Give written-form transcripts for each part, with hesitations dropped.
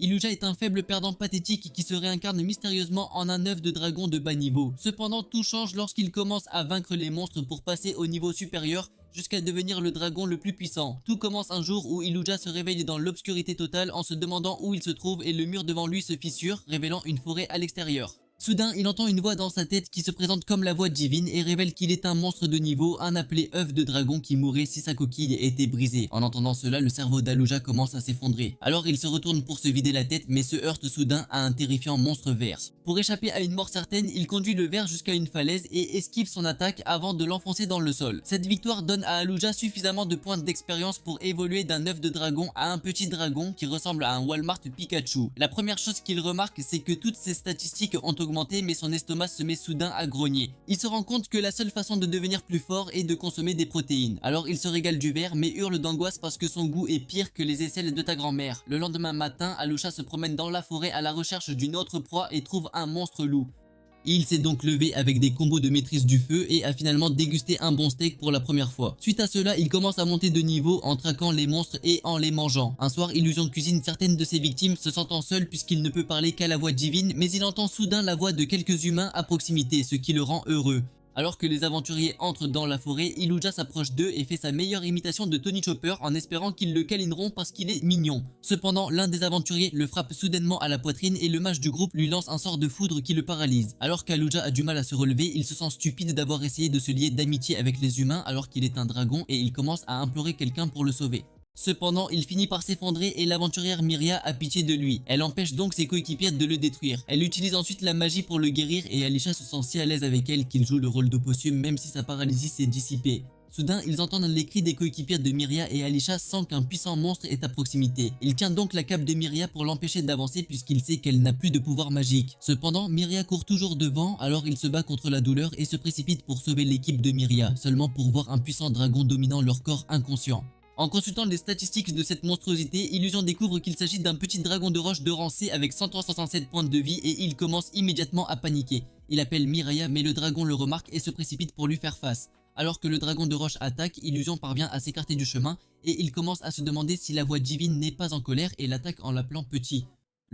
Iluja est un faible perdant pathétique qui se réincarne mystérieusement en un œuf de dragon de bas niveau. Cependant, tout change lorsqu'il commence à vaincre les monstres pour passer au niveau supérieur jusqu'à devenir le dragon le plus puissant. Tout commence un jour où Iluja se réveille dans l'obscurité totale en se demandant où il se trouve et le mur devant lui se fissure, révélant une forêt à l'extérieur. Soudain, il entend une voix dans sa tête qui se présente comme la voix divine et révèle qu'il est un monstre de niveau, un appelé œuf de dragon qui mourrait si sa coquille était brisée. En entendant cela, le cerveau d'Aluja commence à s'effondrer. Alors il se retourne pour se vider la tête mais se heurte soudain à un terrifiant monstre vert. Pour échapper à une mort certaine, il conduit le ver jusqu'à une falaise et esquive son attaque avant de l'enfoncer dans le sol. Cette victoire donne à Aluja suffisamment de points d'expérience pour évoluer d'un œuf de dragon à un petit dragon qui ressemble à un Walmart Pikachu. La première chose qu'il remarque, c'est que toutes ses statistiques ont augmenté mais son estomac se met soudain à grogner. Il se rend compte que la seule façon de devenir plus fort est de consommer des protéines. Alors il se régale du ver mais hurle d'angoisse parce que son goût est pire que les aisselles de ta grand-mère. Le lendemain matin, Aluja se promène dans la forêt à la recherche d'une autre proie et trouve un monstre loup. Il s'est donc levé avec des combos de maîtrise du feu et a finalement dégusté un bon steak pour la première fois. Suite à cela, il commence à monter de niveau en traquant les monstres et en les mangeant. Un soir, Illusion cuisine certaines de ses victimes se sentant seul puisqu'il ne peut parler qu'à la voix divine, mais il entend soudain la voix de quelques humains à proximité, ce qui le rend heureux. Alors que les aventuriers entrent dans la forêt, Iluja s'approche d'eux et fait sa meilleure imitation de Tony Chopper en espérant qu'ils le câlineront parce qu'il est mignon. Cependant, l'un des aventuriers le frappe soudainement à la poitrine et le mage du groupe lui lance un sort de foudre qui le paralyse. Alors qu'Aluja a du mal à se relever, il se sent stupide d'avoir essayé de se lier d'amitié avec les humains alors qu'il est un dragon et il commence à implorer quelqu'un pour le sauver. Cependant, il finit par s'effondrer et l'aventurière Miria a pitié de lui. Elle empêche donc ses coéquipiers de le détruire. Elle utilise ensuite la magie pour le guérir et Alisha se sent si à l'aise avec elle qu'il joue le rôle d'Opossum même si sa paralysie s'est dissipée. Soudain, ils entendent les cris des coéquipiers de Miria et Alisha sans qu'un puissant monstre est à proximité. Il tient donc la cape de Miria pour l'empêcher d'avancer puisqu'il sait qu'elle n'a plus de pouvoir magique. Cependant, Miria court toujours devant, alors il se bat contre la douleur et se précipite pour sauver l'équipe de Miria, seulement pour voir un puissant dragon dominant leur corps inconscient. En consultant les statistiques de cette monstruosité, Illusion découvre qu'il s'agit d'un petit dragon de roche de rang C avec 103-107 points de vie et il commence immédiatement à paniquer. Il appelle Mireia mais le dragon le remarque et se précipite pour lui faire face. Alors que le dragon de roche attaque, Illusion parvient à s'écarter du chemin et il commence à se demander si la voix divine n'est pas en colère et l'attaque en l'appelant petit.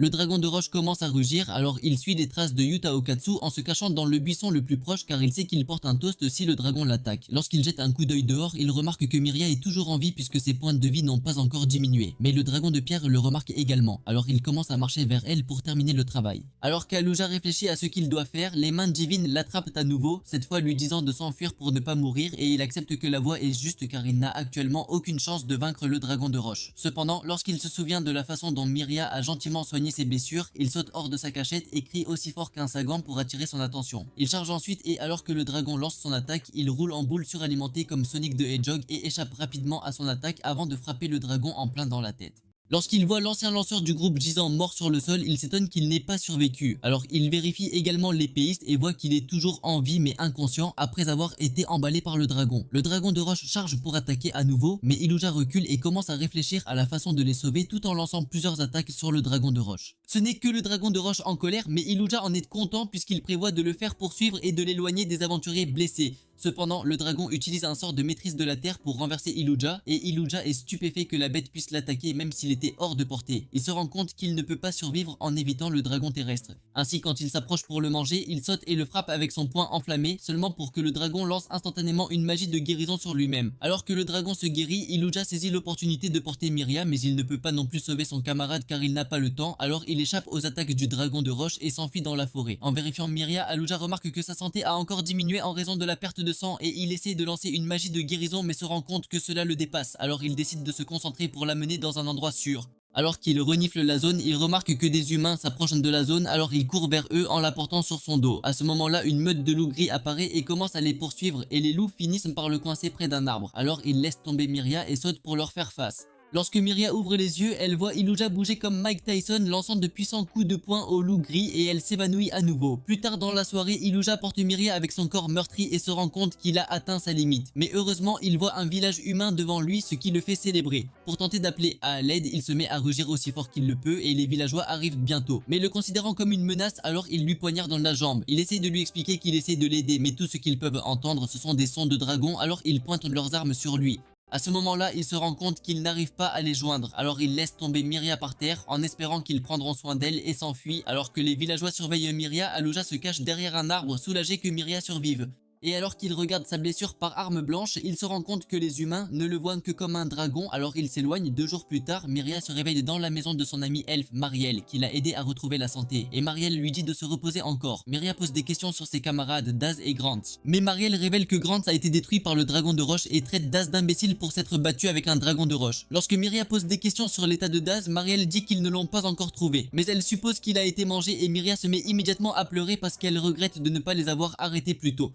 Le dragon de roche commence à rugir, alors il suit les traces de Yuta Okatsu en se cachant dans le buisson le plus proche car il sait qu'il porte un toast si le dragon l'attaque. Lorsqu'il jette un coup d'œil dehors, il remarque que Miria est toujours en vie puisque ses points de vie n'ont pas encore diminué. Mais le dragon de pierre le remarque également, alors il commence à marcher vers elle pour terminer le travail. Alors qu'Aluja réfléchit à ce qu'il doit faire, les mains divines l'attrapent à nouveau, cette fois lui disant de s'enfuir pour ne pas mourir et il accepte que la voie est juste car il n'a actuellement aucune chance de vaincre le dragon de roche. Cependant, lorsqu'il se souvient de la façon dont Miria a gentiment soigné ses blessures, il saute hors de sa cachette et crie aussi fort qu'un sagan pour attirer son attention. Il charge ensuite et alors que le dragon lance son attaque, il roule en boule suralimentée comme Sonic the Hedgehog et échappe rapidement à son attaque avant de frapper le dragon en plein dans la tête. Lorsqu'il voit l'ancien lanceur du groupe gisant mort sur le sol, il s'étonne qu'il n'ait pas survécu. Alors il vérifie également l'épéiste et voit qu'il est toujours en vie mais inconscient après avoir été emballé par le dragon. Le dragon de roche charge pour attaquer à nouveau, mais Iluja recule et commence à réfléchir à la façon de les sauver tout en lançant plusieurs attaques sur le dragon de roche. Ce n'est que le dragon de roche en colère, mais Iluja en est content puisqu'il prévoit de le faire poursuivre et de l'éloigner des aventuriers blessés. Cependant, le dragon utilise un sort de maîtrise de la terre pour renverser Iluja, et Iluja est stupéfait que la bête puisse l'attaquer même s'il était hors de portée. Il se rend compte qu'il ne peut pas survivre en évitant le dragon terrestre. Ainsi, quand il s'approche pour le manger, il saute et le frappe avec son poing enflammé, seulement pour que le dragon lance instantanément une magie de guérison sur lui-même. Alors que le dragon se guérit, Iluja saisit l'opportunité de porter Miria, mais il ne peut pas non plus sauver son camarade car il n'a pas le temps, alors il échappe aux attaques du dragon de roche et s'enfuit dans la forêt. En vérifiant Miria, Iluja remarque que sa santé a encore diminué en raison de la perte de sang et il essaie de lancer une magie de guérison mais se rend compte que cela le dépasse, alors il décide de se concentrer pour l'amener dans un endroit sûr. Alors qu'il renifle la zone, il remarque que des humains s'approchent de la zone, alors il court vers eux en la portant sur son dos. À ce moment-là, une meute de loups gris apparaît et commence à les poursuivre et les loups finissent par le coincer près d'un arbre. Alors il laisse tomber Miria et saute pour leur faire face. Lorsque Miria ouvre les yeux, elle voit Iluja bouger comme Mike Tyson, lançant de puissants coups de poing au loup gris et elle s'évanouit à nouveau. Plus tard dans la soirée, Iluja porte Miria avec son corps meurtri et se rend compte qu'il a atteint sa limite. Mais heureusement, il voit un village humain devant lui, ce qui le fait célébrer. Pour tenter d'appeler à l'aide, il se met à rugir aussi fort qu'il le peut et les villageois arrivent bientôt. Mais le considérant comme une menace, alors il lui poignarde dans la jambe. Il essaie de lui expliquer qu'il essaie de l'aider, mais tout ce qu'ils peuvent entendre, ce sont des sons de dragons, alors ils pointent leurs armes sur lui. À ce moment-là, il se rend compte qu'il n'arrive pas à les joindre, alors il laisse tomber Myria par terre en espérant qu'ils prendront soin d'elle et s'enfuit alors que les villageois surveillent Myria, Aluja se cache derrière un arbre soulagé que Myria survive. Et alors qu'il regarde sa blessure par arme blanche, il se rend compte que les humains ne le voient que comme un dragon, alors il s'éloigne. 2 jours plus tard, Myria se réveille dans la maison de son ami elfe Mariel, qui l'a aidé à retrouver la santé, et Mariel lui dit de se reposer encore. Myria pose des questions sur ses camarades Daz et Grant, mais Mariel révèle que Grant a été détruit par le dragon de roche et traite Daz d'imbécile pour s'être battu avec un dragon de roche. Lorsque Myria pose des questions sur l'état de Daz, Mariel dit qu'ils ne l'ont pas encore trouvé, mais elle suppose qu'il a été mangé et Myria se met immédiatement à pleurer parce qu'elle regrette de ne pas les avoir arrêtés plus tôt.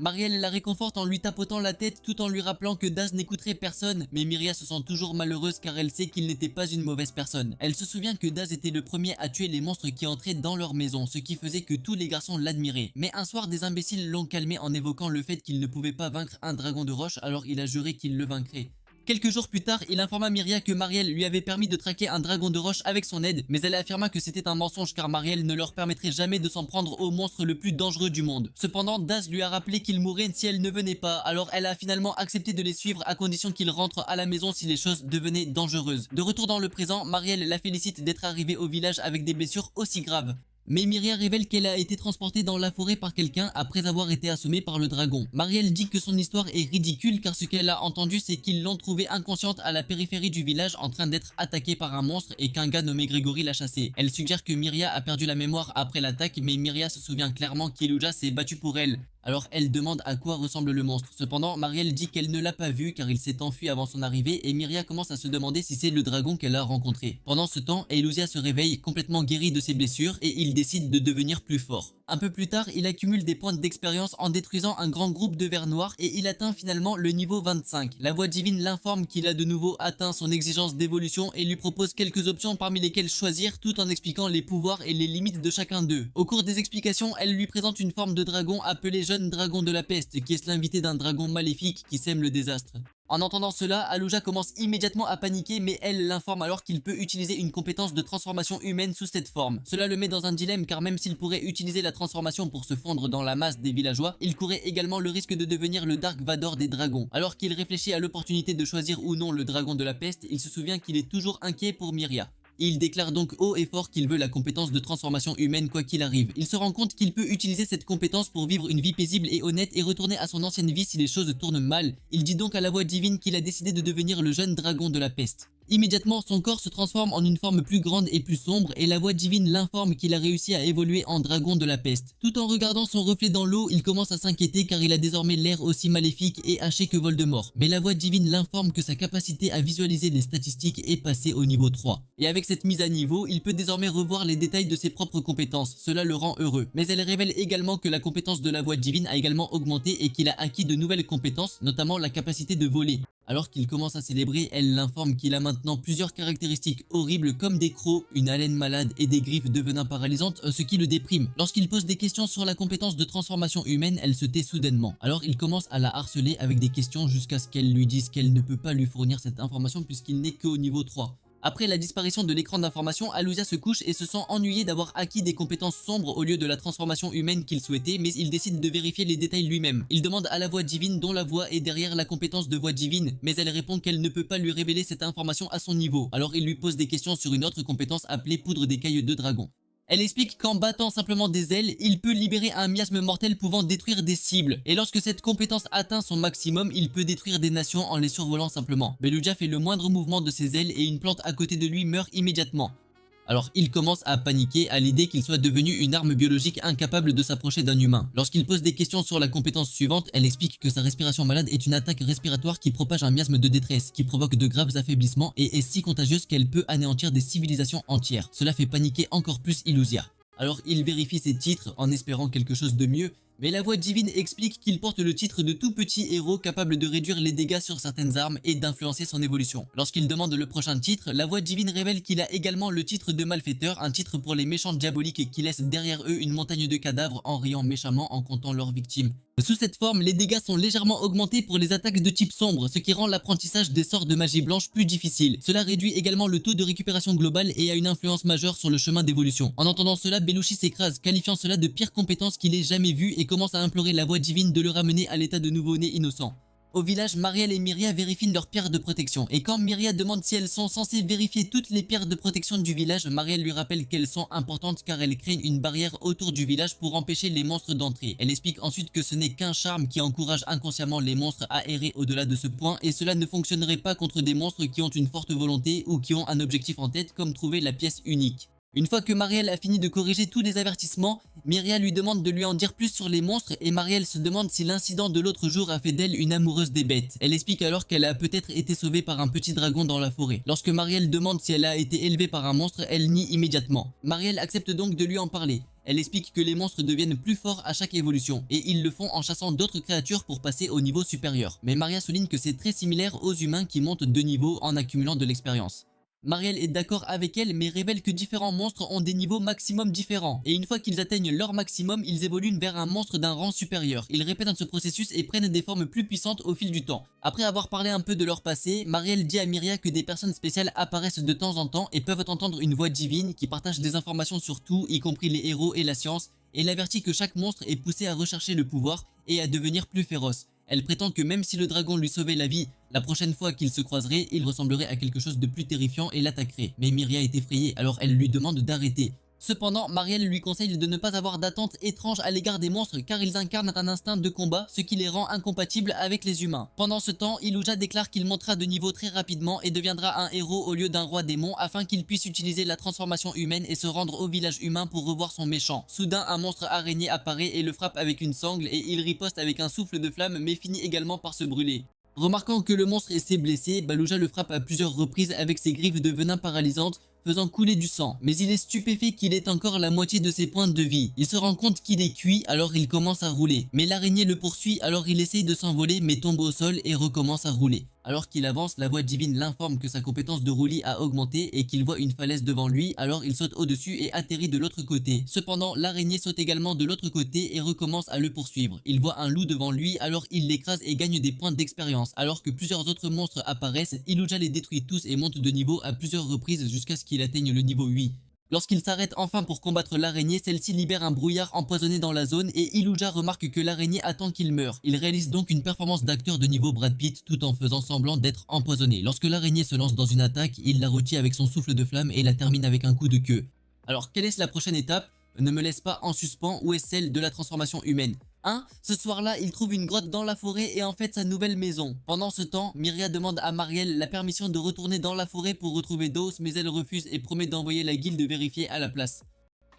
Mariel la réconforte en lui tapotant la tête tout en lui rappelant que Daz n'écouterait personne, mais Myria se sent toujours malheureuse car elle sait qu'il n'était pas une mauvaise personne. Elle se souvient que Daz était le premier à tuer les monstres qui entraient dans leur maison, ce qui faisait que tous les garçons l'admiraient. Mais un soir, des imbéciles l'ont calmé en évoquant le fait qu'il ne pouvait pas vaincre un dragon de roche, alors il a juré qu'il le vaincrait. Quelques jours plus tard, il informa Myria que Mariel lui avait permis de traquer un dragon de roche avec son aide, mais elle affirma que c'était un mensonge car Mariel ne leur permettrait jamais de s'en prendre au monstre le plus dangereux du monde. Cependant, Daz lui a rappelé qu'il mourrait si elle ne venait pas, alors elle a finalement accepté de les suivre à condition qu'ils rentrent à la maison si les choses devenaient dangereuses. De retour dans le présent, Mariel la félicite d'être arrivée au village avec des blessures aussi graves. Mais Myria révèle qu'elle a été transportée dans la forêt par quelqu'un après avoir été assommée par le dragon. Mariel dit que son histoire est ridicule car ce qu'elle a entendu c'est qu'ils l'ont trouvée inconsciente à la périphérie du village en train d'être attaquée par un monstre et qu'un gars nommé Grégory l'a chassée. Elle suggère que Myria a perdu la mémoire après l'attaque, mais Myria se souvient clairement qu'Eluja s'est battu pour elle. Alors elle demande à quoi ressemble le monstre. Cependant, Mariel dit qu'elle ne l'a pas vu car il s'est enfui avant son arrivée et Myria commence à se demander si c'est le dragon qu'elle a rencontré. Pendant ce temps, Eluzia se réveille complètement guéri de ses blessures et il décide de devenir plus fort. Un peu plus tard, il accumule des points d'expérience en détruisant un grand groupe de vers noirs et il atteint finalement le niveau 25. La voix divine l'informe qu'il a de nouveau atteint son exigence d'évolution et lui propose quelques options parmi lesquelles choisir tout en expliquant les pouvoirs et les limites de chacun d'eux. Au cours des explications, elle lui présente une forme de dragon appelé jeune dragon de la peste qui est l'invité d'un dragon maléfique qui sème le désastre. En entendant cela, Aluja commence immédiatement à paniquer mais elle l'informe alors qu'il peut utiliser une compétence de transformation humaine sous cette forme. Cela le met dans un dilemme car même s'il pourrait utiliser la transformation pour se fondre dans la masse des villageois, il courait également le risque de devenir le Dark Vador des dragons. Alors qu'il réfléchit à l'opportunité de choisir ou non le dragon de la peste, il se souvient qu'il est toujours inquiet pour Myria. Il déclare donc haut et fort qu'il veut la compétence de transformation humaine quoi qu'il arrive. Il se rend compte qu'il peut utiliser cette compétence pour vivre une vie paisible et honnête et retourner à son ancienne vie si les choses tournent mal. Il dit donc à la voix divine qu'il a décidé de devenir le jeune dragon de la peste. Immédiatement, son corps se transforme en une forme plus grande et plus sombre et la voix divine l'informe qu'il a réussi à évoluer en dragon de la peste. Tout en regardant son reflet dans l'eau, il commence à s'inquiéter car il a désormais l'air aussi maléfique et haché que Voldemort. Mais la voix divine l'informe que sa capacité à visualiser les statistiques est passée au niveau 3. Et avec cette mise à niveau, il peut désormais revoir les détails de ses propres compétences. Cela le rend heureux. Mais elle révèle également que la compétence de la voix divine a également augmenté et qu'il a acquis de nouvelles compétences, notamment la capacité de voler. Alors qu'il commence à célébrer, elle l'informe qu'il a maintenant plusieurs caractéristiques horribles comme des crocs, une haleine malade et des griffes devenant paralysantes, ce qui le déprime. Lorsqu'il pose des questions sur la compétence de transformation humaine, elle se tait soudainement. Alors il commence à la harceler avec des questions jusqu'à ce qu'elle lui dise qu'elle ne peut pas lui fournir cette information puisqu'il n'est qu'au niveau 3. Après la disparition de l'écran d'information, Alusia se couche et se sent ennuyé d'avoir acquis des compétences sombres au lieu de la transformation humaine qu'il souhaitait, mais il décide de vérifier les détails lui-même. Il demande à la voix divine dont la voix est derrière la compétence de voix divine, mais elle répond qu'elle ne peut pas lui révéler cette information à son niveau. Alors il lui pose des questions sur une autre compétence appelée poudre d'écailles de dragon. Elle explique qu'en battant simplement des ailes, il peut libérer un miasme mortel pouvant détruire des cibles. Et lorsque cette compétence atteint son maximum, il peut détruire des nations en les survolant simplement. Beluja fait le moindre mouvement de ses ailes et une plante à côté de lui meurt immédiatement. Alors il commence à paniquer à l'idée qu'il soit devenu une arme biologique incapable de s'approcher d'un humain. Lorsqu'il pose des questions sur la compétence suivante, elle explique que sa respiration malade est une attaque respiratoire qui propage un miasme de détresse, qui provoque de graves affaiblissements et est si contagieuse qu'elle peut anéantir des civilisations entières. Cela fait paniquer encore plus Illusia. Alors il vérifie ses titres en espérant quelque chose de mieux, mais la voix divine explique qu'il porte le titre de tout petit héros capable de réduire les dégâts sur certaines armes et d'influencer son évolution. Lorsqu'il demande le prochain titre, la voix divine révèle qu'il a également le titre de malfaiteur, un titre pour les méchants diaboliques qui laissent derrière eux une montagne de cadavres en riant méchamment en comptant leurs victimes. Sous cette forme, les dégâts sont légèrement augmentés pour les attaques de type sombre, ce qui rend l'apprentissage des sorts de magie blanche plus difficile. Cela réduit également le taux de récupération globale et a une influence majeure sur le chemin d'évolution. En entendant cela, Belushi s'écrase, qualifiant cela de pire compétence qu'il ait jamais vue et commence à implorer la voix divine de le ramener à l'état de nouveau-né innocent. Au village, Mariel et Myria vérifient leurs pierres de protection. Et quand Myria demande si elles sont censées vérifier toutes les pierres de protection du village, Mariel lui rappelle qu'elles sont importantes car elles créent une barrière autour du village pour empêcher les monstres d'entrer. Elle explique ensuite que ce n'est qu'un charme qui encourage inconsciemment les monstres à errer au-delà de ce point et cela ne fonctionnerait pas contre des monstres qui ont une forte volonté ou qui ont un objectif en tête comme trouver la pièce unique. Une fois que Mariel a fini de corriger tous les avertissements, Myria lui demande de lui en dire plus sur les monstres et Mariel se demande si l'incident de l'autre jour a fait d'elle une amoureuse des bêtes. Elle explique alors qu'elle a peut-être été sauvée par un petit dragon dans la forêt. Lorsque Mariel demande si elle a été élevée par un monstre, elle nie immédiatement. Mariel accepte donc de lui en parler. Elle explique que les monstres deviennent plus forts à chaque évolution et ils le font en chassant d'autres créatures pour passer au niveau supérieur. Mais Maria souligne que c'est très similaire aux humains qui montent de niveau en accumulant de l'expérience. Mariel est d'accord avec elle mais révèle que différents monstres ont des niveaux maximum différents et une fois qu'ils atteignent leur maximum, ils évoluent vers un monstre d'un rang supérieur. Ils répètent ce processus et prennent des formes plus puissantes au fil du temps. Après avoir parlé un peu de leur passé, Mariel dit à Myria que des personnes spéciales apparaissent de temps en temps et peuvent entendre une voix divine qui partage des informations sur tout, y compris les héros et la science, et elle avertit que chaque monstre est poussé à rechercher le pouvoir et à devenir plus féroce. Elle prétend que même si le dragon lui sauvait la vie, la prochaine fois qu'ils se croiseraient, il ressemblerait à quelque chose de plus terrifiant et l'attaquerait. Mais Myria est effrayée, alors elle lui demande d'arrêter. Cependant, Mariel lui conseille de ne pas avoir d'attente étrange à l'égard des monstres car ils incarnent un instinct de combat, ce qui les rend incompatibles avec les humains. Pendant ce temps, Iluja déclare qu'il montera de niveau très rapidement et deviendra un héros au lieu d'un roi démon afin qu'il puisse utiliser la transformation humaine et se rendre au village humain pour revoir son méchant. Soudain, un monstre araignée apparaît et le frappe avec une sangle et il riposte avec un souffle de flamme mais finit également par se brûler. Remarquant que le monstre s'est blessé, Baluja le frappe à plusieurs reprises avec ses griffes de venin paralysantes, faisant couler du sang. Mais il est stupéfait qu'il ait encore la moitié de ses points de vie. Il se rend compte qu'il est cuit, alors il commence à rouler. Mais l'araignée le poursuit, alors il essaye de s'envoler mais tombe au sol et recommence à rouler. Alors qu'il avance, la voix divine l'informe que sa compétence de roulis a augmenté et qu'il voit une falaise devant lui, alors il saute au-dessus et atterrit de l'autre côté. Cependant, l'araignée saute également de l'autre côté et recommence à le poursuivre. Il voit un loup devant lui, alors il l'écrase et gagne des points d'expérience. Alors que plusieurs autres monstres apparaissent, Iluja les détruit tous et monte de niveau à plusieurs reprises jusqu'à ce qu'il atteigne le niveau 8. Lorsqu'il s'arrête enfin pour combattre l'araignée, celle-ci libère un brouillard empoisonné dans la zone et Iluja remarque que l'araignée attend qu'il meure. Il réalise donc une performance d'acteur de niveau Brad Pitt tout en faisant semblant d'être empoisonné. Lorsque l'araignée se lance dans une attaque, il la retient avec son souffle de flamme et la termine avec un coup de queue. Alors quelle est la prochaine étape? Ne me laisse pas en suspens, où est celle de la transformation humaine? Ce soir-là, il trouve une grotte dans la forêt et en fait sa nouvelle maison. Pendant ce temps, Myria demande à Mariel la permission de retourner dans la forêt pour retrouver Dos, mais elle refuse et promet d'envoyer la guilde vérifier à la place.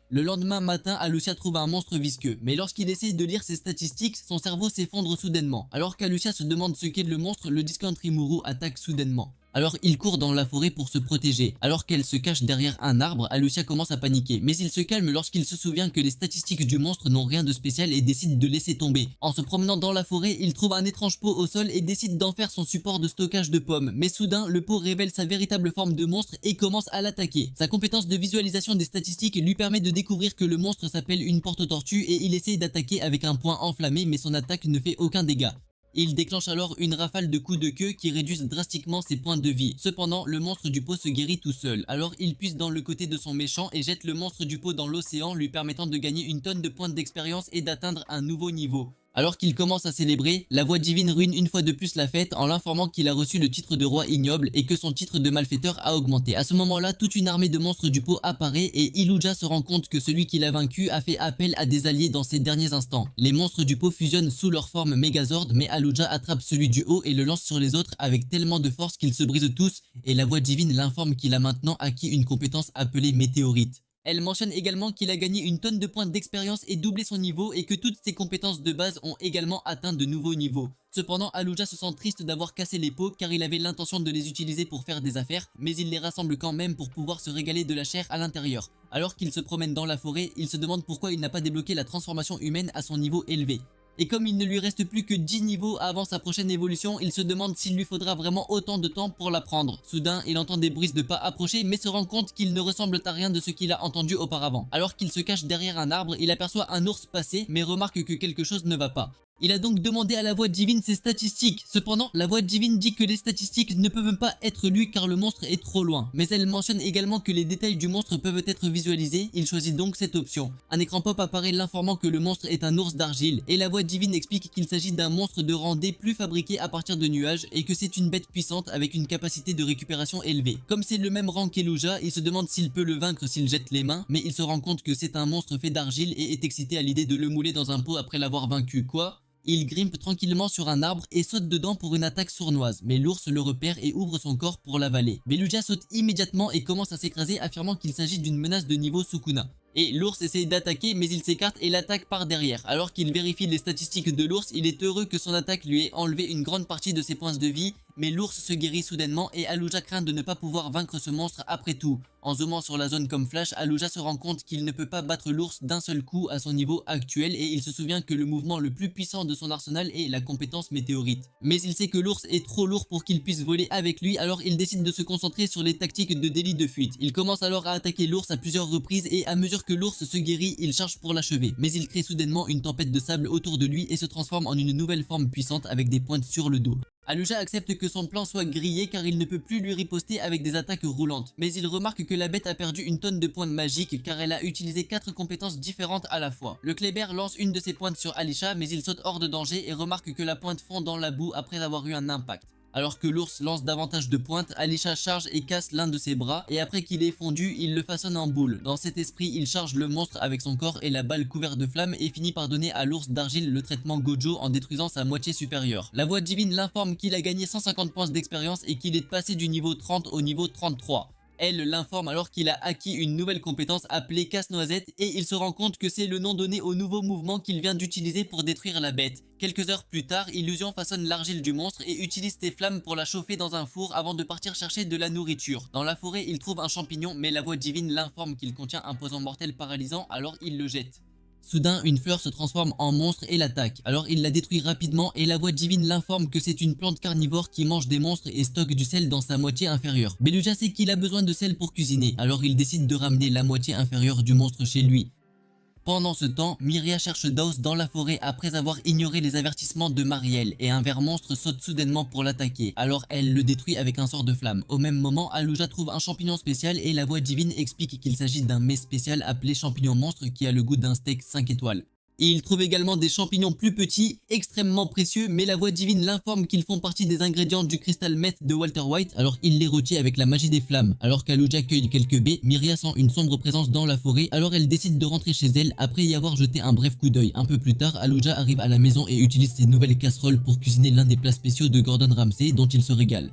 Le lendemain matin, Alucia trouve un monstre visqueux, mais lorsqu'il essaye de lire ses statistiques, son cerveau s'effondre soudainement. Alors qu'Alucia se demande ce qu'est le monstre, le discount Rimuru attaque soudainement. Alors il court dans la forêt pour se protéger. Alors qu'elle se cache derrière un arbre, Alucia commence à paniquer. Mais il se calme lorsqu'il se souvient que les statistiques du monstre n'ont rien de spécial et décide de laisser tomber. En se promenant dans la forêt, il trouve un étrange pot au sol et décide d'en faire son support de stockage de pommes. Mais soudain, le pot révèle sa véritable forme de monstre et commence à l'attaquer. Sa compétence de visualisation des statistiques lui permet de découvrir que le monstre s'appelle une porte-tortue et il essaye d'attaquer avec un poing enflammé mais son attaque ne fait aucun dégât. Il déclenche alors une rafale de coups de queue qui réduisent drastiquement ses points de vie. Cependant, le monstre du pot se guérit tout seul. Alors il puise dans le côté de son méchant et jette le monstre du pot dans l'océan, lui permettant de gagner une tonne de points d'expérience et d'atteindre un nouveau niveau. Alors qu'il commence à célébrer, la voix divine ruine une fois de plus la fête en l'informant qu'il a reçu le titre de roi ignoble et que son titre de malfaiteur a augmenté. À ce moment-là, toute une armée de monstres du pot apparaît et Iluja se rend compte que celui qui l'a vaincu a fait appel à des alliés dans ses derniers instants. Les monstres du pot fusionnent sous leur forme Megazord, mais Aluja attrape celui du haut et le lance sur les autres avec tellement de force qu'ils se brisent tous et la voix divine l'informe qu'il a maintenant acquis une compétence appelée météorite. Elle mentionne également qu'il a gagné une tonne de points d'expérience et doublé son niveau et que toutes ses compétences de base ont également atteint de nouveaux niveaux. Cependant, Aluja se sent triste d'avoir cassé les pots car il avait l'intention de les utiliser pour faire des affaires, mais il les rassemble quand même pour pouvoir se régaler de la chair à l'intérieur. Alors qu'il se promène dans la forêt, il se demande pourquoi il n'a pas débloqué la transformation humaine à son niveau élevé. Et comme il ne lui reste plus que 10 niveaux avant sa prochaine évolution, il se demande s'il lui faudra vraiment autant de temps pour l'apprendre. Soudain, il entend des bruits de pas approcher mais se rend compte qu'ils ne ressemblent à rien de ce qu'il a entendu auparavant. Alors qu'il se cache derrière un arbre, il aperçoit un ours passer mais remarque que quelque chose ne va pas. Il a donc demandé à la voix divine ses statistiques. Cependant, la voix divine dit que les statistiques ne peuvent pas être lues car le monstre est trop loin. Mais elle mentionne également que les détails du monstre peuvent être visualisés. Il choisit donc cette option. Un écran pop apparaît l'informant que le monstre est un ours d'argile. Et la voix divine explique qu'il s'agit d'un monstre de rang D plus fabriqué à partir de nuages et que c'est une bête puissante avec une capacité de récupération élevée. Comme c'est le même rang qu'Eluja, il se demande s'il peut le vaincre s'il jette les mains. Mais il se rend compte que c'est un monstre fait d'argile et est excité à l'idée de le mouler dans un pot après l'avoir vaincu. Quoi ? Il grimpe tranquillement sur un arbre et saute dedans pour une attaque sournoise, mais l'ours le repère et ouvre son corps pour l'avaler. Beluga saute immédiatement et commence à s'écraser, affirmant qu'il s'agit d'une menace de niveau Sukuna. Et l'ours essaie d'attaquer, mais il s'écarte et l'attaque par derrière. Alors qu'il vérifie les statistiques de l'ours, il est heureux que son attaque lui ait enlevé une grande partie de ses points de vie, mais l'ours se guérit soudainement et Aluja craint de ne pas pouvoir vaincre ce monstre après tout. En zoomant sur la zone comme flash, Aluja se rend compte qu'il ne peut pas battre l'ours d'un seul coup à son niveau actuel et il se souvient que le mouvement le plus puissant de son arsenal est la compétence météorite. Mais il sait que l'ours est trop lourd pour qu'il puisse voler avec lui, alors il décide de se concentrer sur les tactiques de délit de fuite. Il commence alors à attaquer l'ours à plusieurs reprises et à mesure que l'ours se guérit, il charge pour l'achever. Mais il crée soudainement une tempête de sable autour de lui et se transforme en une nouvelle forme puissante avec des pointes sur le dos. Aluja accepte que son plan soit grillé car il ne peut plus lui riposter avec des attaques roulantes. Mais il remarque que la bête a perdu une tonne de pointes magiques car elle a utilisé 4 compétences différentes à la fois. Le Kléber lance une de ses pointes sur Alisha mais il saute hors de danger et remarque que la pointe fond dans la boue après avoir eu un impact. Alors que l'ours lance davantage de pointes, Alisha charge et casse l'un de ses bras et après qu'il est fondu, il le façonne en boule. Dans cet esprit, il charge le monstre avec son corps et la balle couverte de flammes et finit par donner à l'ours d'argile le traitement Gojo en détruisant sa moitié supérieure. La voix divine l'informe qu'il a gagné 150 points d'expérience et qu'il est passé du niveau 30 au niveau 33. Elle l'informe alors qu'il a acquis une nouvelle compétence appelée casse-noisette et il se rend compte que c'est le nom donné au nouveau mouvement qu'il vient d'utiliser pour détruire la bête. Quelques heures plus tard, Illusion façonne l'argile du monstre et utilise ses flammes pour la chauffer dans un four avant de partir chercher de la nourriture. Dans la forêt, il trouve un champignon mais la voix divine l'informe qu'il contient un poison mortel paralysant alors il le jette. Soudain, une fleur se transforme en monstre et l'attaque. Alors il la détruit rapidement et la voix divine l'informe que c'est une plante carnivore qui mange des monstres et stocke du sel dans sa moitié inférieure. Beluga sait qu'il a besoin de sel pour cuisiner, alors il décide de ramener la moitié inférieure du monstre chez lui. Pendant ce temps, Miria cherche Daos dans la forêt après avoir ignoré les avertissements de Mariel et un ver monstre saute soudainement pour l'attaquer, alors elle le détruit avec un sort de flamme. Au même moment, Aluja trouve un champignon spécial et la voix divine explique qu'il s'agit d'un mets spécial appelé champignon monstre qui a le goût d'un steak 5 étoiles. Et il trouve également des champignons plus petits, extrêmement précieux, mais la voix divine l'informe qu'ils font partie des ingrédients du cristal meth de Walter White, alors il les retient avec la magie des flammes. Alors qu'Aluja cueille quelques baies, Miria sent une sombre présence dans la forêt, alors elle décide de rentrer chez elle après y avoir jeté un bref coup d'œil. Un peu plus tard, Aluja arrive à la maison et utilise ses nouvelles casseroles pour cuisiner l'un des plats spéciaux de Gordon Ramsay dont il se régale.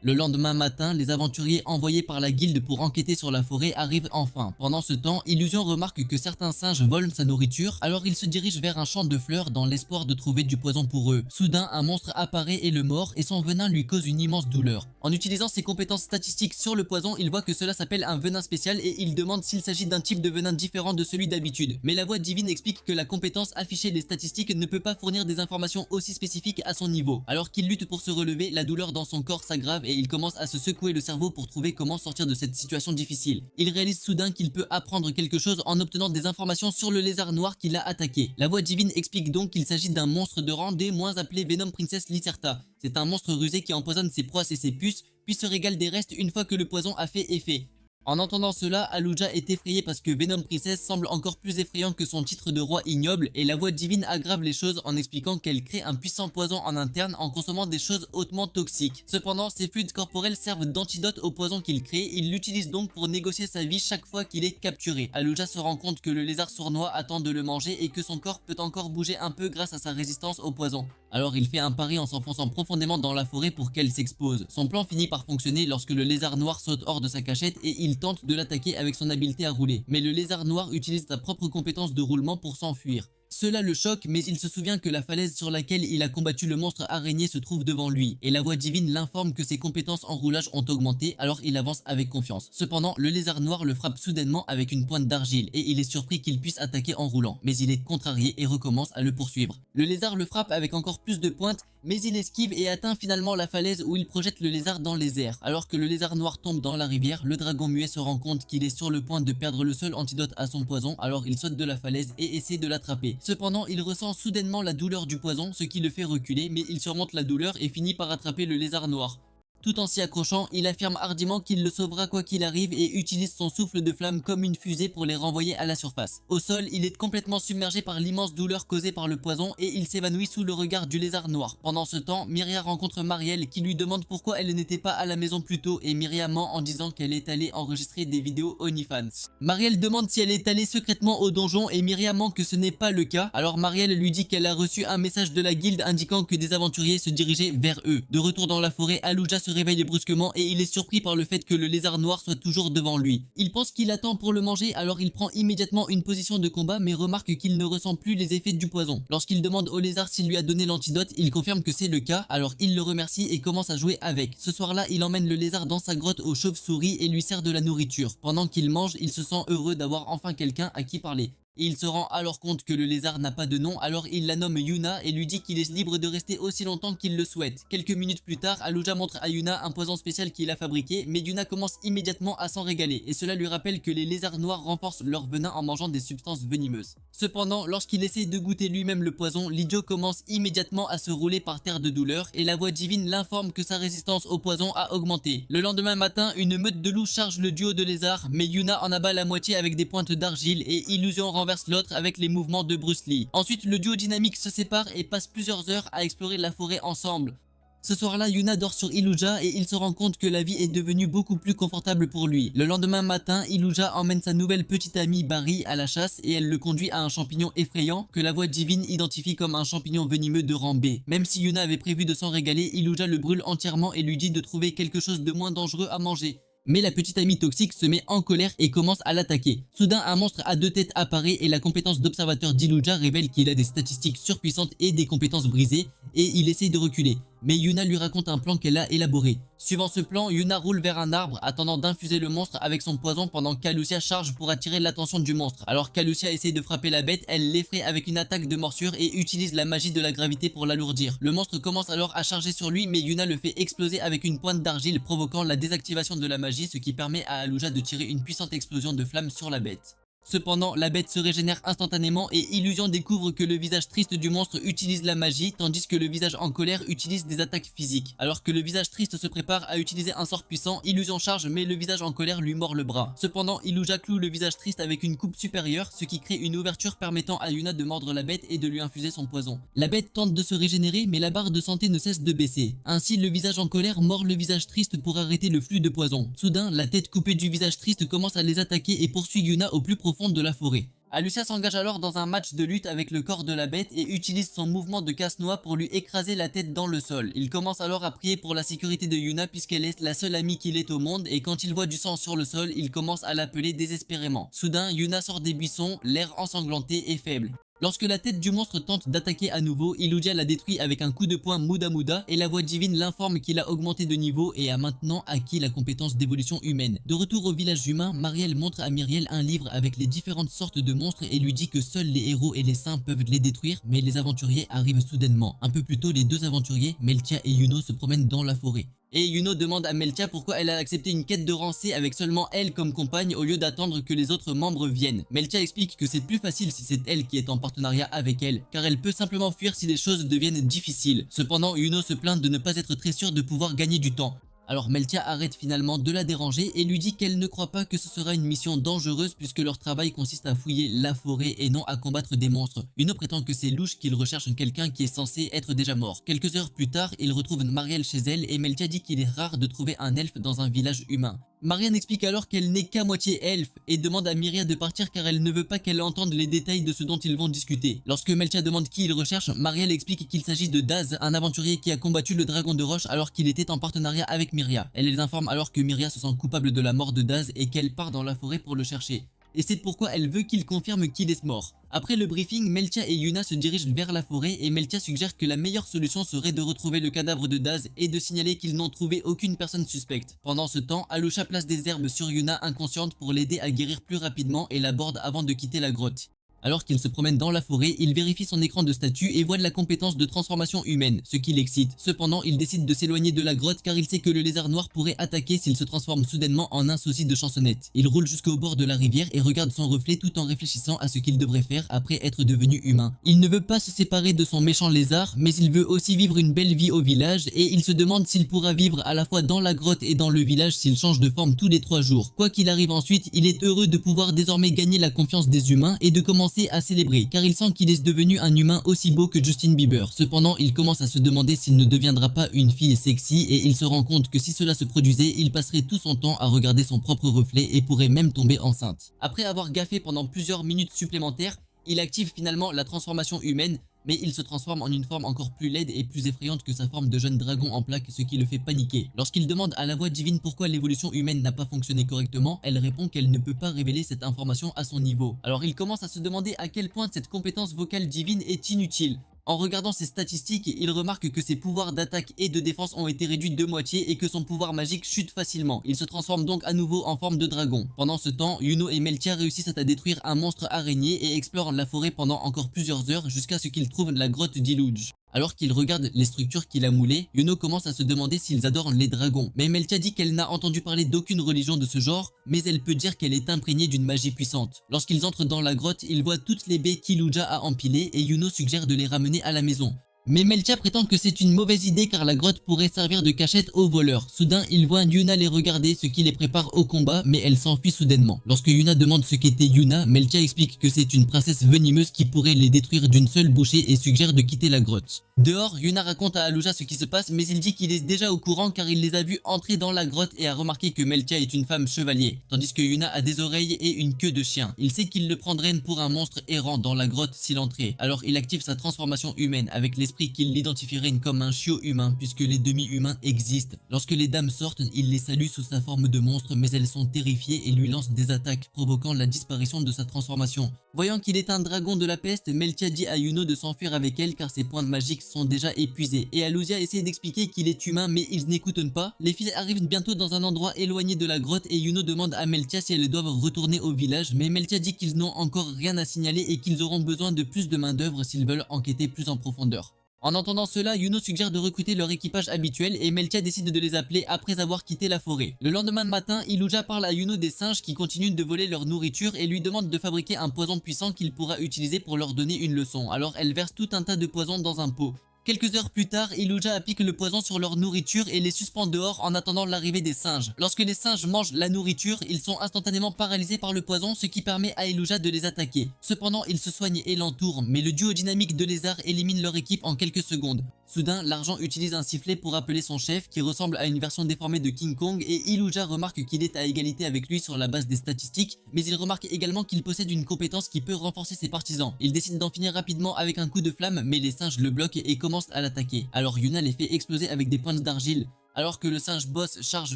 Le lendemain matin, les aventuriers envoyés par la guilde pour enquêter sur la forêt arrivent enfin. Pendant ce temps, Illusion remarque que certains singes volent sa nourriture, alors il se dirige vers un champ de fleurs dans l'espoir de trouver du poison pour eux. Soudain, un monstre apparaît et le mord, et son venin lui cause une immense douleur. En utilisant ses compétences statistiques sur le poison, il voit que cela s'appelle un venin spécial et il demande s'il s'agit d'un type de venin différent de celui d'habitude. Mais la voix divine explique que la compétence affichée des statistiques ne peut pas fournir des informations aussi spécifiques à son niveau. Alors qu'il lutte pour se relever, la douleur dans son corps s'aggrave et il commence à se secouer le cerveau pour trouver comment sortir de cette situation difficile. Il réalise soudain qu'il peut apprendre quelque chose en obtenant des informations sur le lézard noir qui l'a attaqué. La voix divine explique donc qu'il s'agit d'un monstre de rang D- appelé Venom Princess Lycerta. C'est un monstre rusé qui empoisonne ses proies et ses puces, puis se régale des restes une fois que le poison a fait effet. En entendant cela, Aluja est effrayé parce que Venom Princess semble encore plus effrayant que son titre de roi ignoble et la voix divine aggrave les choses en expliquant qu'elle crée un puissant poison en interne en consommant des choses hautement toxiques. Cependant, ses fluides corporels servent d'antidote au poison qu'il crée, il l'utilise donc pour négocier sa vie chaque fois qu'il est capturé. Aluja se rend compte que le lézard sournois attend de le manger et que son corps peut encore bouger un peu grâce à sa résistance au poison. Alors il fait un pari en s'enfonçant profondément dans la forêt pour qu'elle s'expose. Son plan finit par fonctionner lorsque le lézard noir saute hors de sa cachette et il tente de l'attaquer avec son habileté à rouler. Mais le lézard noir utilise sa propre compétence de roulement pour s'enfuir. Cela le choque, mais il se souvient que la falaise sur laquelle il a combattu le monstre araignée se trouve devant lui, et la voix divine l'informe que ses compétences en roulage ont augmenté, alors il avance avec confiance. Cependant, le lézard noir le frappe soudainement avec une pointe d'argile, et il est surpris qu'il puisse attaquer en roulant, mais il est contrarié et recommence à le poursuivre. Le lézard le frappe avec encore plus de pointes, Mais il esquive et atteint finalement la falaise où il projette le lézard dans les airs. Alors que le lézard noir tombe dans la rivière, le dragon muet se rend compte qu'il est sur le point de perdre le seul antidote à son poison, alors il saute de la falaise et essaie de l'attraper. Cependant, il ressent soudainement la douleur du poison, ce qui le fait reculer, mais il surmonte la douleur et finit par attraper le lézard noir. Tout en s'y accrochant, il affirme hardiment qu'il le sauvera quoi qu'il arrive et utilise son souffle de flamme comme une fusée pour les renvoyer à la surface. Au sol, il est complètement submergé par l'immense douleur causée par le poison et il s'évanouit sous le regard du lézard noir. Pendant ce temps, Miria rencontre Marielle qui lui demande pourquoi elle n'était pas à la maison plus tôt et Miria ment en disant qu'elle est allée enregistrer des vidéos OnlyFans. Marielle demande si elle est allée secrètement au donjon et Miria ment que ce n'est pas le cas. Alors Marielle lui dit qu'elle a reçu un message de la guilde indiquant que des aventuriers se dirigeaient vers eux. De retour dans la forêt, Aluja se réveille brusquement et il est surpris par le fait que le lézard noir soit toujours devant lui. Il pense qu'il attend pour le manger, alors il prend immédiatement une position de combat mais remarque qu'il ne ressent plus les effets du poison. Lorsqu'il demande au lézard s'il lui a donné l'antidote, il confirme que c'est le cas, alors il le remercie et commence à jouer avec. Ce soir-là, il emmène le lézard dans sa grotte aux chauves-souris et lui sert de la nourriture. Pendant qu'il mange, il se sent heureux d'avoir enfin quelqu'un à qui parler. Et il se rend alors compte que le lézard n'a pas de nom, alors il la nomme Yuna et lui dit qu'il est libre de rester aussi longtemps qu'il le souhaite. Quelques minutes plus tard, Aluja montre à Yuna un poison spécial qu'il a fabriqué, mais Yuna commence immédiatement à s'en régaler, et cela lui rappelle que les lézards noirs renforcent leur venin en mangeant des substances venimeuses. Cependant, lorsqu'il essaie de goûter lui-même le poison, l'idiot commence immédiatement à se rouler par terre de douleur, et la voix divine l'informe que sa résistance au poison a augmenté. Le lendemain matin, une meute de loups charge le duo de lézards, mais Yuna en abat la moitié avec des pointes d'argile, et Illusion renverse l'autre avec les mouvements de Bruce Lee. Ensuite, le duo dynamique se sépare et passe plusieurs heures à explorer la forêt ensemble. Ce soir-là, Yuna dort sur Illuja et il se rend compte que la vie est devenue beaucoup plus confortable pour lui. Le lendemain matin, Illuja emmène sa nouvelle petite amie Barry à la chasse et elle le conduit à un champignon effrayant que la voix divine identifie comme un champignon venimeux de rang B. Même si Yuna avait prévu de s'en régaler, Illuja le brûle entièrement et lui dit de trouver quelque chose de moins dangereux à manger. Mais la petite amie toxique se met en colère et commence à l'attaquer. Soudain, un monstre à deux têtes apparaît et la compétence d'observateur d'Illuja révèle qu'il a des statistiques surpuissantes et des compétences brisées, et il essaye de reculer. Mais Yuna lui raconte un plan qu'elle a élaboré. Suivant ce plan, Yuna roule vers un arbre, attendant d'infuser le monstre avec son poison pendant qu'Alucia charge pour attirer l'attention du monstre. Alors qu'Alucia essaye de frapper la bête, elle l'effraie avec une attaque de morsure et utilise la magie de la gravité pour l'alourdir. Le monstre commence alors à charger sur lui, mais Yuna le fait exploser avec une pointe d'argile, provoquant la désactivation de la magie, ce qui permet à Aluja de tirer une puissante explosion de flamme sur la bête. Cependant, la bête se régénère instantanément et Illusion découvre que le visage triste du monstre utilise la magie, tandis que le visage en colère utilise des attaques physiques. Alors que le visage triste se prépare à utiliser un sort puissant, Illusion charge mais le visage en colère lui mord le bras. Cependant, Illuja cloue le visage triste avec une coupe supérieure, ce qui crée une ouverture permettant à Yuna de mordre la bête et de lui infuser son poison. La bête tente de se régénérer mais la barre de santé ne cesse de baisser. Ainsi, le visage en colère mord le visage triste pour arrêter le flux de poison. Soudain, la tête coupée du visage triste commence à les attaquer et poursuit Yuna au plus profond de la forêt. Alucia s'engage alors dans un match de lutte avec le corps de la bête et utilise son mouvement de casse-noix pour lui écraser la tête dans le sol. Il commence alors à prier pour la sécurité de Yuna puisqu'elle est la seule amie qu'il ait au monde et quand il voit du sang sur le sol, il commence à l'appeler désespérément. Soudain, Yuna sort des buissons, l'air ensanglanté et faible. Lorsque la tête du monstre tente d'attaquer à nouveau, Illuja la détruit avec un coup de poing Muda Muda et la voix divine l'informe qu'il a augmenté de niveau et a maintenant acquis la compétence d'évolution humaine. De retour au village humain, Marielle montre à Myriel un livre avec les différentes sortes de monstres et lui dit que seuls les héros et les saints peuvent les détruire, mais les aventuriers arrivent soudainement. Un peu plus tôt, les deux aventuriers, Meltia et Yuno, se promènent dans la forêt. Et Yuno demande à Meltia pourquoi elle a accepté une quête de rancée avec seulement elle comme compagne au lieu d'attendre que les autres membres viennent. Meltia explique que c'est plus facile si c'est elle qui est en partenariat avec elle, car elle peut simplement fuir si les choses deviennent difficiles. Cependant, Yuno se plaint de ne pas être très sûre de pouvoir gagner du temps. Alors Meltia arrête finalement de la déranger et lui dit qu'elle ne croit pas que ce sera une mission dangereuse puisque leur travail consiste à fouiller la forêt et non à combattre des monstres. Yuno prétend que c'est louche qu'ils recherchent quelqu'un qui est censé être déjà mort. Quelques heures plus tard, ils retrouvent Marielle chez elle et Meltia dit qu'il est rare de trouver un elfe dans un village humain. Marianne explique alors qu'elle n'est qu'à moitié elfe et demande à Myria de partir car elle ne veut pas qu'elle entende les détails de ce dont ils vont discuter. Lorsque Meltia demande qui il recherche, Marielle explique qu'il s'agit de Daz, un aventurier qui a combattu le dragon de roche alors qu'il était en partenariat avec Myria. Elle les informe alors que Myria se sent coupable de la mort de Daz et qu'elle part dans la forêt pour le chercher. Et c'est pourquoi elle veut qu'il confirme qu'il est mort. Après le briefing, Meltia et Yuna se dirigent vers la forêt et Meltia suggère que la meilleure solution serait de retrouver le cadavre de Daz et de signaler qu'ils n'ont trouvé aucune personne suspecte. Pendant ce temps, Alucia place des herbes sur Yuna inconsciente pour l'aider à guérir plus rapidement et l'aborde avant de quitter la grotte. Alors qu'il se promène dans la forêt, il vérifie son écran de statut et voit de la compétence de transformation humaine, ce qui l'excite. Cependant, il décide de s'éloigner de la grotte car il sait que le lézard noir pourrait attaquer s'il se transforme soudainement en un souci de chansonnette. Il roule jusqu'au bord de la rivière et regarde son reflet tout en réfléchissant à ce qu'il devrait faire après être devenu humain. Il ne veut pas se séparer de son méchant lézard, mais il veut aussi vivre une belle vie au village et il se demande s'il pourra vivre à la fois dans la grotte et dans le village s'il change de forme tous les 3 jours. Quoi qu'il arrive ensuite, il est heureux de pouvoir désormais gagner la confiance des humains et de commencer à célébrer, car il sent qu'il est devenu un humain aussi beau que Justin Bieber. Cependant, il commence à se demander s'il ne deviendra pas une fille sexy et il se rend compte que si cela se produisait, il passerait tout son temps à regarder son propre reflet et pourrait même tomber enceinte. Après avoir gaffé pendant plusieurs minutes supplémentaires, il active finalement la transformation humaine, mais il se transforme en une forme encore plus laide et plus effrayante que sa forme de jeune dragon en plaques, ce qui le fait paniquer. Lorsqu'il demande à la voix divine pourquoi l'évolution humaine n'a pas fonctionné correctement, elle répond qu'elle ne peut pas révéler cette information à son niveau. Alors il commence à se demander à quel point cette compétence vocale divine est inutile. En regardant ses statistiques, il remarque que ses pouvoirs d'attaque et de défense ont été réduits de moitié et que son pouvoir magique chute facilement. Il se transforme donc à nouveau en forme de dragon. Pendant ce temps, Yuno et Meltia réussissent à détruire un monstre araignée et explorent la forêt pendant encore plusieurs heures jusqu'à ce qu'ils trouvent la grotte d'Iluj. Alors qu'il regarde les structures qu'il a moulées, Yuno commence à se demander s'ils adorent les dragons. Mais Meltia dit qu'elle n'a entendu parler d'aucune religion de ce genre, mais elle peut dire qu'elle est imprégnée d'une magie puissante. Lorsqu'ils entrent dans la grotte, ils voient toutes les baies qu'Iluja a empilées et Yuno suggère de les ramener à la maison. Mais Meltia prétend que c'est une mauvaise idée car la grotte pourrait servir de cachette aux voleurs. Soudain, il voit Yuna les regarder, ce qui les prépare au combat, mais elle s'enfuit soudainement. Lorsque Yuna demande ce qu'était Yuna, Meltia explique que c'est une princesse venimeuse qui pourrait les détruire d'une seule bouchée et suggère de quitter la grotte. Dehors, Yuna raconte à Aluja ce qui se passe, mais il dit qu'il est déjà au courant car il les a vus entrer dans la grotte et a remarqué que Meltia est une femme chevalier, tandis que Yuna a des oreilles et une queue de chien. Il sait qu'il le prendrait pour un monstre errant dans la grotte s'il entrait, alors il active sa transformation humaine avec l'esprit qu'il l'identifierait comme un chiot humain puisque les demi-humains existent. Lorsque les dames sortent, il les salue sous sa forme de monstre, mais elles sont terrifiées et lui lancent des attaques, provoquant la disparition de sa transformation. Voyant qu'il est un dragon de la peste, Meltia dit à Yuno de s'enfuir avec elle car ses points magiques sont déjà épuisés. Et Aluzia essaie d'expliquer qu'il est humain mais ils n'écoutent pas. Les filles arrivent bientôt dans un endroit éloigné de la grotte et Yuno demande à Meltia si elles doivent retourner au village, mais Meltia dit qu'ils n'ont encore rien à signaler et qu'ils auront besoin de plus de main d'œuvre s'ils veulent enquêter plus en profondeur. En entendant cela, Yuno suggère de recruter leur équipage habituel et Meltia décide de les appeler après avoir quitté la forêt. Le lendemain matin, Iluja parle à Yuno des singes qui continuent de voler leur nourriture et lui demande de fabriquer un poison puissant qu'il pourra utiliser pour leur donner une leçon. Alors elle verse tout un tas de poison dans un pot. Quelques heures plus tard, Iluja applique le poison sur leur nourriture et les suspend dehors en attendant l'arrivée des singes. Lorsque les singes mangent la nourriture, ils sont instantanément paralysés par le poison, ce qui permet à Iluja de les attaquer. Cependant, ils se soignent et l'entourent, mais le duo dynamique de lézards élimine leur équipe en quelques secondes. Soudain, l'argent utilise un sifflet pour appeler son chef, qui ressemble à une version déformée de King Kong, et Iluja remarque qu'il est à égalité avec lui sur la base des statistiques, mais il remarque également qu'il possède une compétence qui peut renforcer ses partisans. Il décide d'en finir rapidement avec un coup de flamme, mais les singes le bloquent et commencent à l'attaquer. Alors Yuna les fait exploser avec des pointes d'argile. Alors que le singe boss charge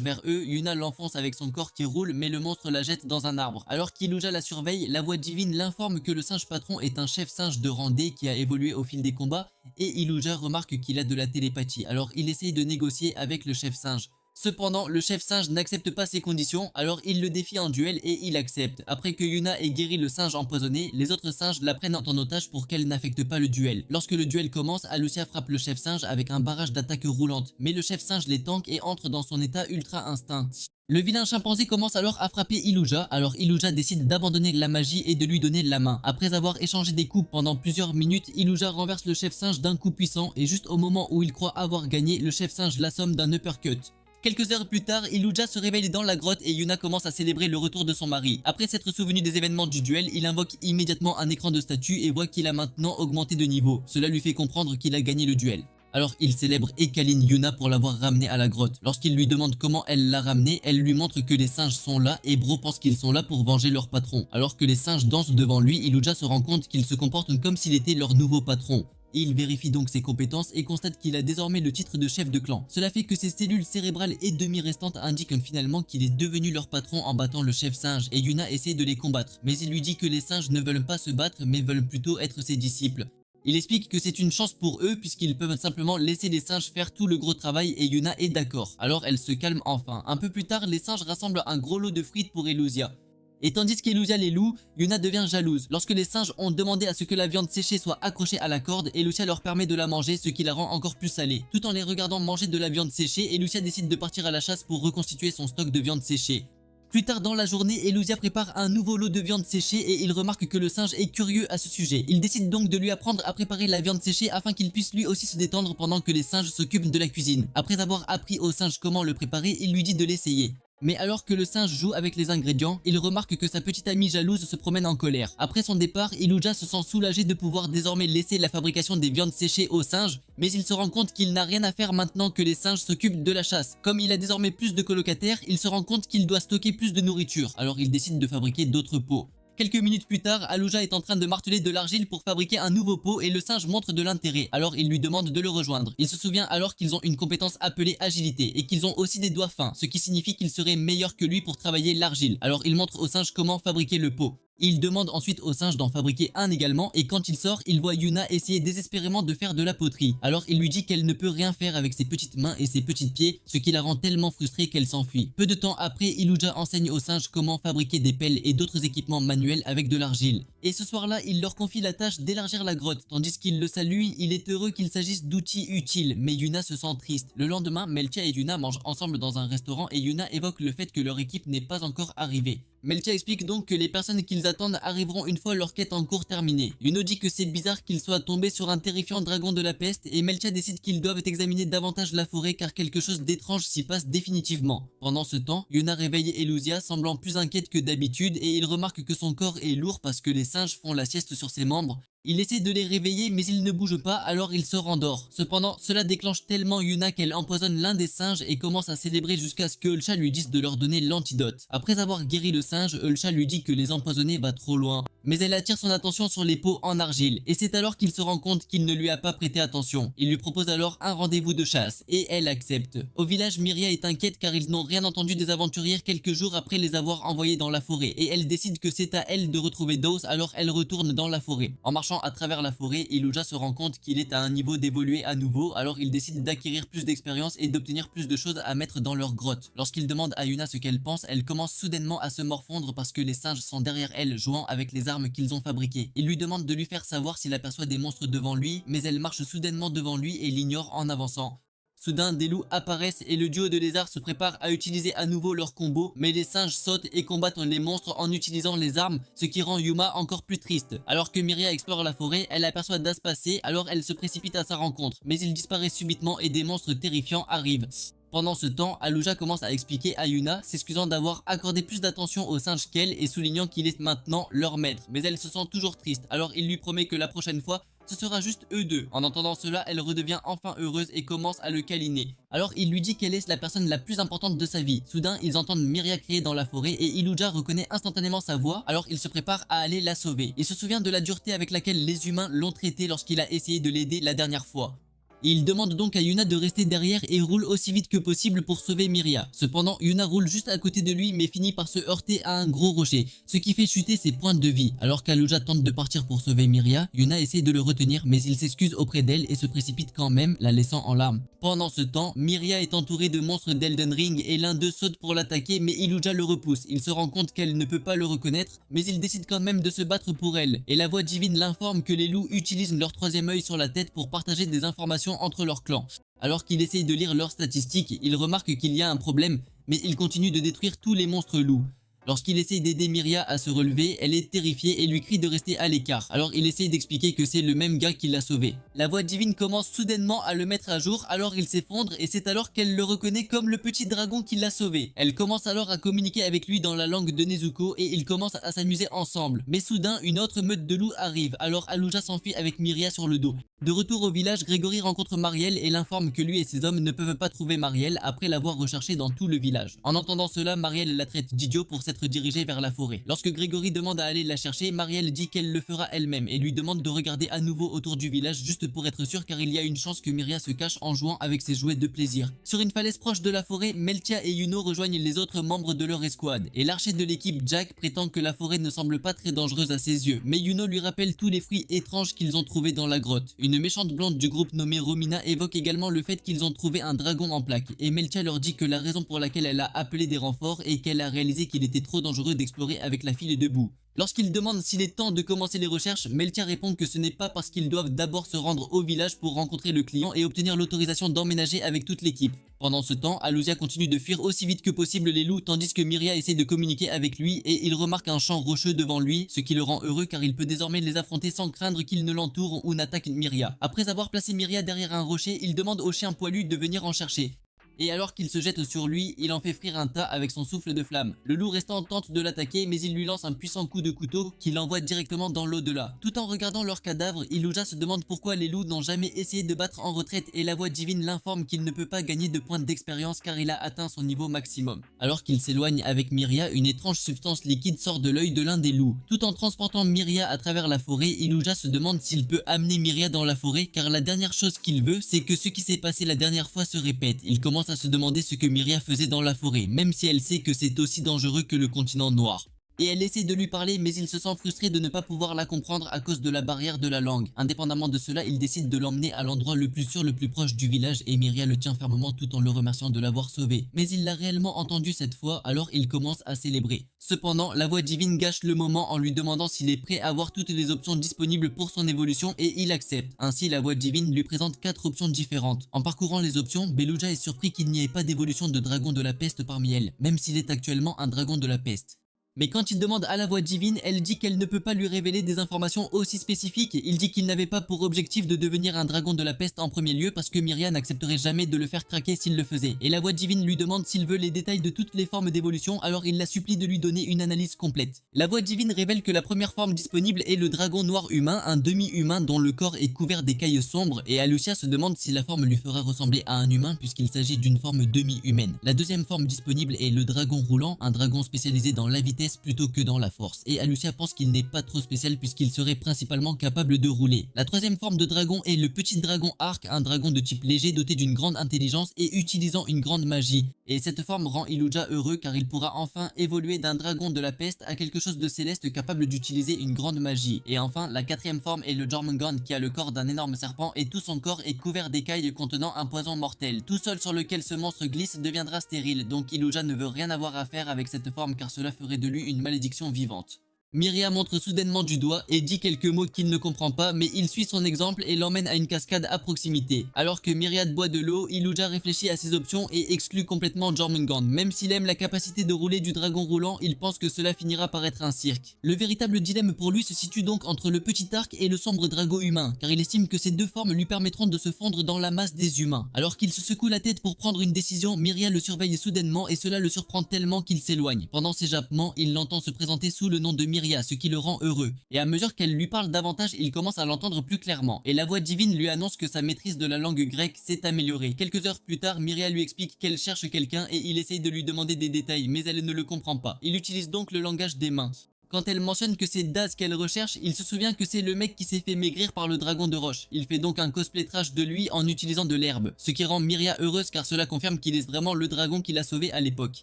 vers eux, Yuna l'enfonce avec son corps qui roule, mais le monstre la jette dans un arbre. Alors qu'Iluja la surveille, la voix divine l'informe que le singe patron est un chef singe de rang D qui a évolué au fil des combats, et Iluja remarque qu'il a de la télépathie, alors il essaye de négocier avec le chef singe. Cependant, le chef singe n'accepte pas ses conditions, alors il le défie en duel et il accepte. Après que Yuna ait guéri le singe empoisonné, les autres singes la prennent en otage pour qu'elle n'affecte pas le duel. Lorsque le duel commence, Alucia frappe le chef singe avec un barrage d'attaques roulantes, mais le chef singe les tank et entre dans son état ultra instinct. Le vilain chimpanzé commence alors à frapper Iluja, alors Iluja décide d'abandonner la magie et de lui donner la main. Après avoir échangé des coups pendant plusieurs minutes, Iluja renverse le chef singe d'un coup puissant et juste au moment où il croit avoir gagné, le chef singe l'assomme d'un uppercut. Quelques heures plus tard, Iluja se réveille dans la grotte et Yuna commence à célébrer le retour de son mari. Après s'être souvenu des événements du duel, il invoque immédiatement un écran de statut et voit qu'il a maintenant augmenté de niveau. Cela lui fait comprendre qu'il a gagné le duel. Alors il célèbre et câline Yuna pour l'avoir ramenée à la grotte. Lorsqu'il lui demande comment elle l'a ramenée, elle lui montre que les singes sont là et Bro pense qu'ils sont là pour venger leur patron. Alors que les singes dansent devant lui, Iluja se rend compte qu'il se comporte comme s'il était leur nouveau patron. Il vérifie donc ses compétences et constate qu'il a désormais le titre de chef de clan. Cela fait que ses cellules cérébrales et demi-restantes indiquent finalement qu'il est devenu leur patron en battant le chef singe et Yuna essaie de les combattre. Mais il lui dit que les singes ne veulent pas se battre mais veulent plutôt être ses disciples. Il explique que c'est une chance pour eux puisqu'ils peuvent simplement laisser les singes faire tout le gros travail et Yuna est d'accord. Alors elle se calme enfin. Un peu plus tard, les singes rassemblent un gros lot de frites pour Eluzia. Et tandis qu'Elusia les loue, Yuna devient jalouse. Lorsque les singes ont demandé à ce que la viande séchée soit accrochée à la corde, Elusia leur permet de la manger, ce qui la rend encore plus salée. Tout en les regardant manger de la viande séchée, Elusia décide de partir à la chasse pour reconstituer son stock de viande séchée. Plus tard dans la journée, Elusia prépare un nouveau lot de viande séchée et il remarque que le singe est curieux à ce sujet. Il décide donc de lui apprendre à préparer la viande séchée afin qu'il puisse lui aussi se détendre pendant que les singes s'occupent de la cuisine. Après avoir appris au singe comment le préparer, il lui dit de l'essayer. Mais alors que le singe joue avec les ingrédients, il remarque que sa petite amie jalouse se promène en colère. Après son départ, Iluja se sent soulagé de pouvoir désormais laisser la fabrication des viandes séchées aux singes, mais il se rend compte qu'il n'a rien à faire maintenant que les singes s'occupent de la chasse. Comme il a désormais plus de colocataires, il se rend compte qu'il doit stocker plus de nourriture, alors il décide de fabriquer d'autres pots. Quelques minutes plus tard, Aluja est en train de marteler de l'argile pour fabriquer un nouveau pot et le singe montre de l'intérêt, alors il lui demande de le rejoindre. Il se souvient alors qu'ils ont une compétence appelée agilité et qu'ils ont aussi des doigts fins, ce qui signifie qu'ils seraient meilleurs que lui pour travailler l'argile. Alors il montre au singe comment fabriquer le pot. Il demande ensuite au singe d'en fabriquer un également et quand il sort, il voit Yuna essayer désespérément de faire de la poterie. Alors il lui dit qu'elle ne peut rien faire avec ses petites mains et ses petits pieds, ce qui la rend tellement frustrée qu'elle s'enfuit. Peu de temps après, Iluja enseigne au singe comment fabriquer des pelles et d'autres équipements manuels avec de l'argile. Et ce soir-là, il leur confie la tâche d'élargir la grotte. Tandis qu'il le salue, il est heureux qu'il s'agisse d'outils utiles, mais Yuna se sent triste. Le lendemain, Meltia et Yuna mangent ensemble dans un restaurant et Yuna évoque le fait que leur équipe n'est pas encore arrivée. Meltia explique donc que les personnes qu'ils attendent arriveront une fois leur quête en cours terminée. Yuno dit que c'est bizarre qu'ils soient tombés sur un terrifiant dragon de la peste et Meltia décide qu'ils doivent examiner davantage la forêt car quelque chose d'étrange s'y passe définitivement. Pendant ce temps, Yuna réveille Elusia semblant plus inquiète que d'habitude et il remarque que son corps est lourd parce que les singes font la sieste sur ses membres. Il essaie de les réveiller mais il ne bouge pas alors il se rendort. Cependant, cela déclenche tellement Yuna qu'elle empoisonne l'un des singes et commence à célébrer jusqu'à ce que Ulcha lui dise de leur donner l'antidote. Après avoir guéri le singe, Ulcha lui dit que les empoisonner va trop loin. Mais elle attire son attention sur les pots en argile et c'est alors qu'il se rend compte qu'il ne lui a pas prêté attention. Il lui propose alors un rendez-vous de chasse et elle accepte. Au village, Miria est inquiète car ils n'ont rien entendu des aventurières quelques jours après les avoir envoyés dans la forêt et elle décide que c'est à elle de retrouver Dose alors elle retourne dans la forêt. En marchant à travers la forêt, Iluja se rend compte qu'il est à un niveau d'évoluer à nouveau alors il décide d'acquérir plus d'expérience et d'obtenir plus de choses à mettre dans leur grotte. Lorsqu'il demande à Yuna ce qu'elle pense, elle commence soudainement à se morfondre parce que les singes sont derrière elle jouant avec les armes qu'ils ont fabriquées. Il lui demande de lui faire savoir s'il aperçoit des monstres devant lui, mais elle marche soudainement devant lui et l'ignore en avançant. Soudain, des loups apparaissent et le duo de lézards se prépare à utiliser à nouveau leur combo, mais les singes sautent et combattent les monstres en utilisant les armes, ce qui rend Yuma encore plus triste. Alors que Miria explore la forêt, elle aperçoit Das passer, alors elle se précipite à sa rencontre, mais il disparaît subitement et des monstres terrifiants arrivent. Pendant ce temps, Aluja commence à expliquer à Yuna, s'excusant d'avoir accordé plus d'attention aux singes qu'elle et soulignant qu'il est maintenant leur maître. Mais elle se sent toujours triste, alors il lui promet que la prochaine fois, ce sera juste eux deux. En entendant cela, elle redevient enfin heureuse et commence à le câliner. Alors il lui dit qu'elle est la personne la plus importante de sa vie. Soudain, ils entendent Miria crier dans la forêt et Iluja reconnaît instantanément sa voix, alors il se prépare à aller la sauver. Il se souvient de la dureté avec laquelle les humains l'ont traité lorsqu'il a essayé de l'aider la dernière fois. Il demande donc à Yuna de rester derrière et roule aussi vite que possible pour sauver Miria. Cependant, Yuna roule juste à côté de lui mais finit par se heurter à un gros rocher, ce qui fait chuter ses points de vie. Alors qu'Aluja tente de partir pour sauver Miria, Yuna essaie de le retenir mais il s'excuse auprès d'elle et se précipite quand même, la laissant en larmes. Pendant ce temps, Miria est entourée de monstres d'Elden Ring et l'un d'eux saute pour l'attaquer mais Iluja le repousse. Il se rend compte qu'elle ne peut pas le reconnaître mais il décide quand même de se battre pour elle. Et la voix divine l'informe que les loups utilisent leur troisième œil sur la tête pour partager des informations entre leurs clans. Alors qu'il essaye de lire leurs statistiques, il remarque qu'il y a un problème, mais il continue de détruire tous les monstres loups. Lorsqu'il essaye d'aider Miria à se relever, elle est terrifiée et lui crie de rester à l'écart. Alors il essaye d'expliquer que c'est le même gars qui l'a sauvé. La voix divine commence soudainement à le mettre à jour, alors il s'effondre et c'est alors qu'elle le reconnaît comme le petit dragon qui l'a sauvé. Elle commence alors à communiquer avec lui dans la langue de Nezuko et ils commencent à s'amuser ensemble. Mais soudain, une autre meute de loups arrive, alors Aluja s'enfuit avec Miria sur le dos. De retour au village, Grégory rencontre Mariel et l'informe que lui et ses hommes ne peuvent pas trouver Mariel après l'avoir recherchée dans tout le village. En entendant cela, Mariel la traite d'idiot pour s'être dirigée vers la forêt. Lorsque Grégory demande à aller la chercher, Mariel dit qu'elle le fera elle-même et lui demande de regarder à nouveau autour du village juste pour être sûr car il y a une chance que Miria se cache en jouant avec ses jouets de plaisir. Sur une falaise proche de la forêt, Meltia et Yuno rejoignent les autres membres de leur escouade et l'archer de l'équipe Jack prétend que la forêt ne semble pas très dangereuse à ses yeux, mais Yuno lui rappelle tous les fruits étranges qu'ils ont trouvés dans la grotte. Une méchante blonde du groupe nommée Romina évoque également le fait qu'ils ont trouvé un dragon en plaque et Meltia leur dit que la raison pour laquelle elle a appelé des renforts est qu'elle a réalisé qu'il était trop dangereux d'explorer avec la file debout. Lorsqu'il demande s'il est temps de commencer les recherches, Meltia répond que ce n'est pas parce qu'ils doivent d'abord se rendre au village pour rencontrer le client et obtenir l'autorisation d'emménager avec toute l'équipe. Pendant ce temps, Alusia continue de fuir aussi vite que possible les loups tandis que Miria essaie de communiquer avec lui et il remarque un champ rocheux devant lui, ce qui le rend heureux car il peut désormais les affronter sans craindre qu'ils ne l'entourent ou n'attaquent Miria. Après avoir placé Miria derrière un rocher, il demande au chien poilu de venir en chercher. Et alors qu'il se jette sur lui, il en fait frire un tas avec son souffle de flamme. Le loup restant tente de l'attaquer mais il lui lance un puissant coup de couteau qui l'envoie directement dans l'au-delà. Tout en regardant leurs cadavres, Iluja se demande pourquoi les loups n'ont jamais essayé de battre en retraite et la voix divine l'informe qu'il ne peut pas gagner de points d'expérience car il a atteint son niveau maximum. Alors qu'il s'éloigne avec Miria, une étrange substance liquide sort de l'œil de l'un des loups. Tout en transportant Miria à travers la forêt, Iluja se demande s'il peut amener Miria dans la forêt car la dernière chose qu'il veut c'est que ce qui s'est passé la dernière fois se répète. Il commence à se demander ce que Miria faisait dans la forêt, même si elle sait que c'est aussi dangereux que le continent noir. Et elle essaie de lui parler mais il se sent frustré de ne pas pouvoir la comprendre à cause de la barrière de la langue. Indépendamment de cela, il décide de l'emmener à l'endroit le plus sûr, le plus proche du village et Miria le tient fermement tout en le remerciant de l'avoir sauvé. Mais il l'a réellement entendu cette fois, alors il commence à célébrer. Cependant, la voix divine gâche le moment en lui demandant s'il est prêt à voir toutes les options disponibles pour son évolution et il accepte. Ainsi, la voix divine lui présente 4 options différentes. En parcourant les options, Beluja est surpris qu'il n'y ait pas d'évolution de dragon de la peste parmi elles, même s'il est actuellement un dragon de la peste. Mais quand il demande à la voix divine, elle dit qu'elle ne peut pas lui révéler des informations aussi spécifiques. Il dit qu'il n'avait pas pour objectif de devenir un dragon de la peste en premier lieu parce que Miria n'accepterait jamais de le faire craquer s'il le faisait. Et la voix divine lui demande s'il veut les détails de toutes les formes d'évolution, alors il la supplie de lui donner une analyse complète. La voix divine révèle que la première forme disponible est le dragon noir humain, un demi-humain dont le corps est couvert d'écailles sombres, et Alucia se demande si la forme lui fera ressembler à un humain puisqu'il s'agit d'une forme demi-humaine. La deuxième forme disponible est le dragon roulant, un dragon spécialisé dans la vitesse plutôt que dans la force, et Alucia pense qu'il n'est pas trop spécial puisqu'il serait principalement capable de rouler. La troisième forme de dragon est le petit dragon arc, un dragon de type léger doté d'une grande intelligence et utilisant une grande magie. Et cette forme rend Iluja heureux car il pourra enfin évoluer d'un dragon de la peste à quelque chose de céleste capable d'utiliser une grande magie. Et enfin, la quatrième forme est le Jormungand qui a le corps d'un énorme serpent et tout son corps est couvert d'écailles contenant un poison mortel. Tout seul sur lequel ce monstre glisse deviendra stérile, donc Iluja ne veut rien avoir à faire avec cette forme car cela ferait de lui une malédiction vivante. Miria montre soudainement du doigt et dit quelques mots qu'il ne comprend pas, mais il suit son exemple et l'emmène à une cascade à proximité. Alors que Myriad boit de l'eau, Iluja réfléchit à ses options et exclut complètement Jormungand. Même s'il aime la capacité de rouler du dragon roulant, il pense que cela finira par être un cirque. Le véritable dilemme pour lui se situe donc entre le petit arc et le sombre dragon humain, car il estime que ces deux formes lui permettront de se fondre dans la masse des humains. Alors qu'il se secoue la tête pour prendre une décision, Miria le surveille soudainement et cela le surprend tellement qu'il s'éloigne. Pendant ses jappements, il l'entend se présenter sous le nom de Miria, ce qui le rend heureux. Et à mesure qu'elle lui parle davantage, il commence à l'entendre plus clairement. Et la voix divine lui annonce que sa maîtrise de la langue grecque s'est améliorée. Quelques heures plus tard, Miria lui explique qu'elle cherche quelqu'un et il essaye de lui demander des détails, mais elle ne le comprend pas. Il utilise donc le langage des mains. Quand elle mentionne que c'est Daz qu'elle recherche, il se souvient que c'est le mec qui s'est fait maigrir par le dragon de roche. Il fait donc un cosplay trash de lui en utilisant de l'herbe, ce qui rend Miria heureuse car cela confirme qu'il est vraiment le dragon qui l'a sauvé à l'époque.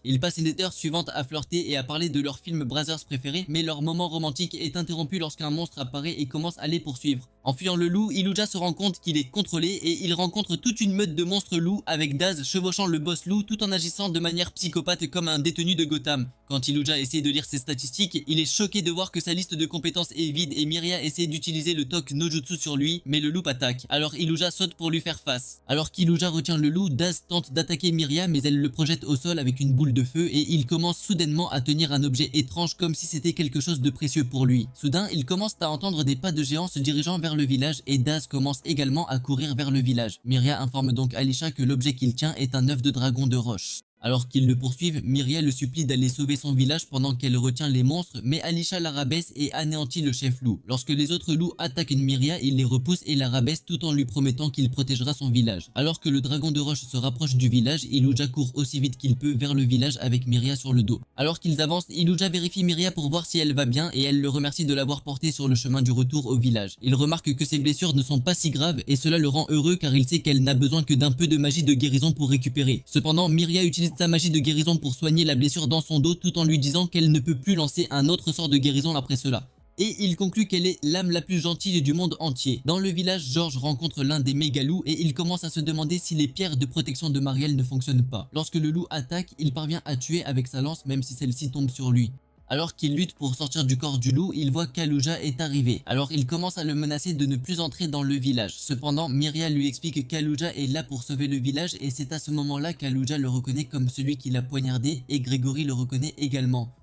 Ils passent les heures suivantes à flirter et à parler de leur film Brothers préféré, mais leur moment romantique est interrompu lorsqu'un monstre apparaît et commence à les poursuivre. En fuyant le loup, Iluja se rend compte qu'il est contrôlé et il rencontre toute une meute de monstres loups avec Daz chevauchant le boss loup tout en agissant de manière psychopathe comme un détenu de Gotham. Quand Iluja essaie de lire ses statistiques, il est choqué de voir que sa liste de compétences est vide et Miria essaie d'utiliser le Tok no Jutsu sur lui, mais le loup attaque. Alors Iluja saute pour lui faire face. Alors qu'Iluja retient le loup, Daz tente d'attaquer Miria mais elle le projette au sol avec une boule de feu et il commence soudainement à tenir un objet étrange comme si c'était quelque chose de précieux pour lui. Soudain, il commence à entendre des pas de géants se dirigeant vers le village et Daz commence également à courir vers le village. Miria informe donc Alisha que l'objet qu'il tient est un œuf de dragon de roche. Alors qu'ils le poursuivent, Miria le supplie d'aller sauver son village pendant qu'elle retient les monstres, mais Alisha la rabaisse et anéantit le chef loup. Lorsque les autres loups attaquent Miria, il les repousse et la rabaisse tout en lui promettant qu'il protégera son village. Alors que le dragon de roche se rapproche du village, Iluja court aussi vite qu'il peut vers le village avec Miria sur le dos. Alors qu'ils avancent, Iluja vérifie Miria pour voir si elle va bien et elle le remercie de l'avoir portée sur le chemin du retour au village. Il remarque que ses blessures ne sont pas si graves et cela le rend heureux car il sait qu'elle n'a besoin que d'un peu de magie de guérison pour récupérer. Cependant, Miria utilise sa magie de guérison pour soigner la blessure dans son dos tout en lui disant qu'elle ne peut plus lancer un autre sort de guérison après cela. et il conclut qu'elle est l'âme la plus gentille du monde entier. Dans le village, George rencontre l'un des méga-loups et il commence à se demander si les pierres de protection de Marielle ne fonctionnent pas. Lorsque le loup attaque, il parvient à tuer avec sa lance même si celle-ci tombe sur lui. Alors qu'il lutte pour sortir du corps du loup, il voit qu'Aluja est arrivé. Alors il commence à le menacer de ne plus entrer dans le village. Cependant, Myria lui explique qu'Aluja est là pour sauver le village et c'est à ce moment-là qu'Aluja le reconnaît comme celui qui l'a poignardé et Grégory le reconnaît également.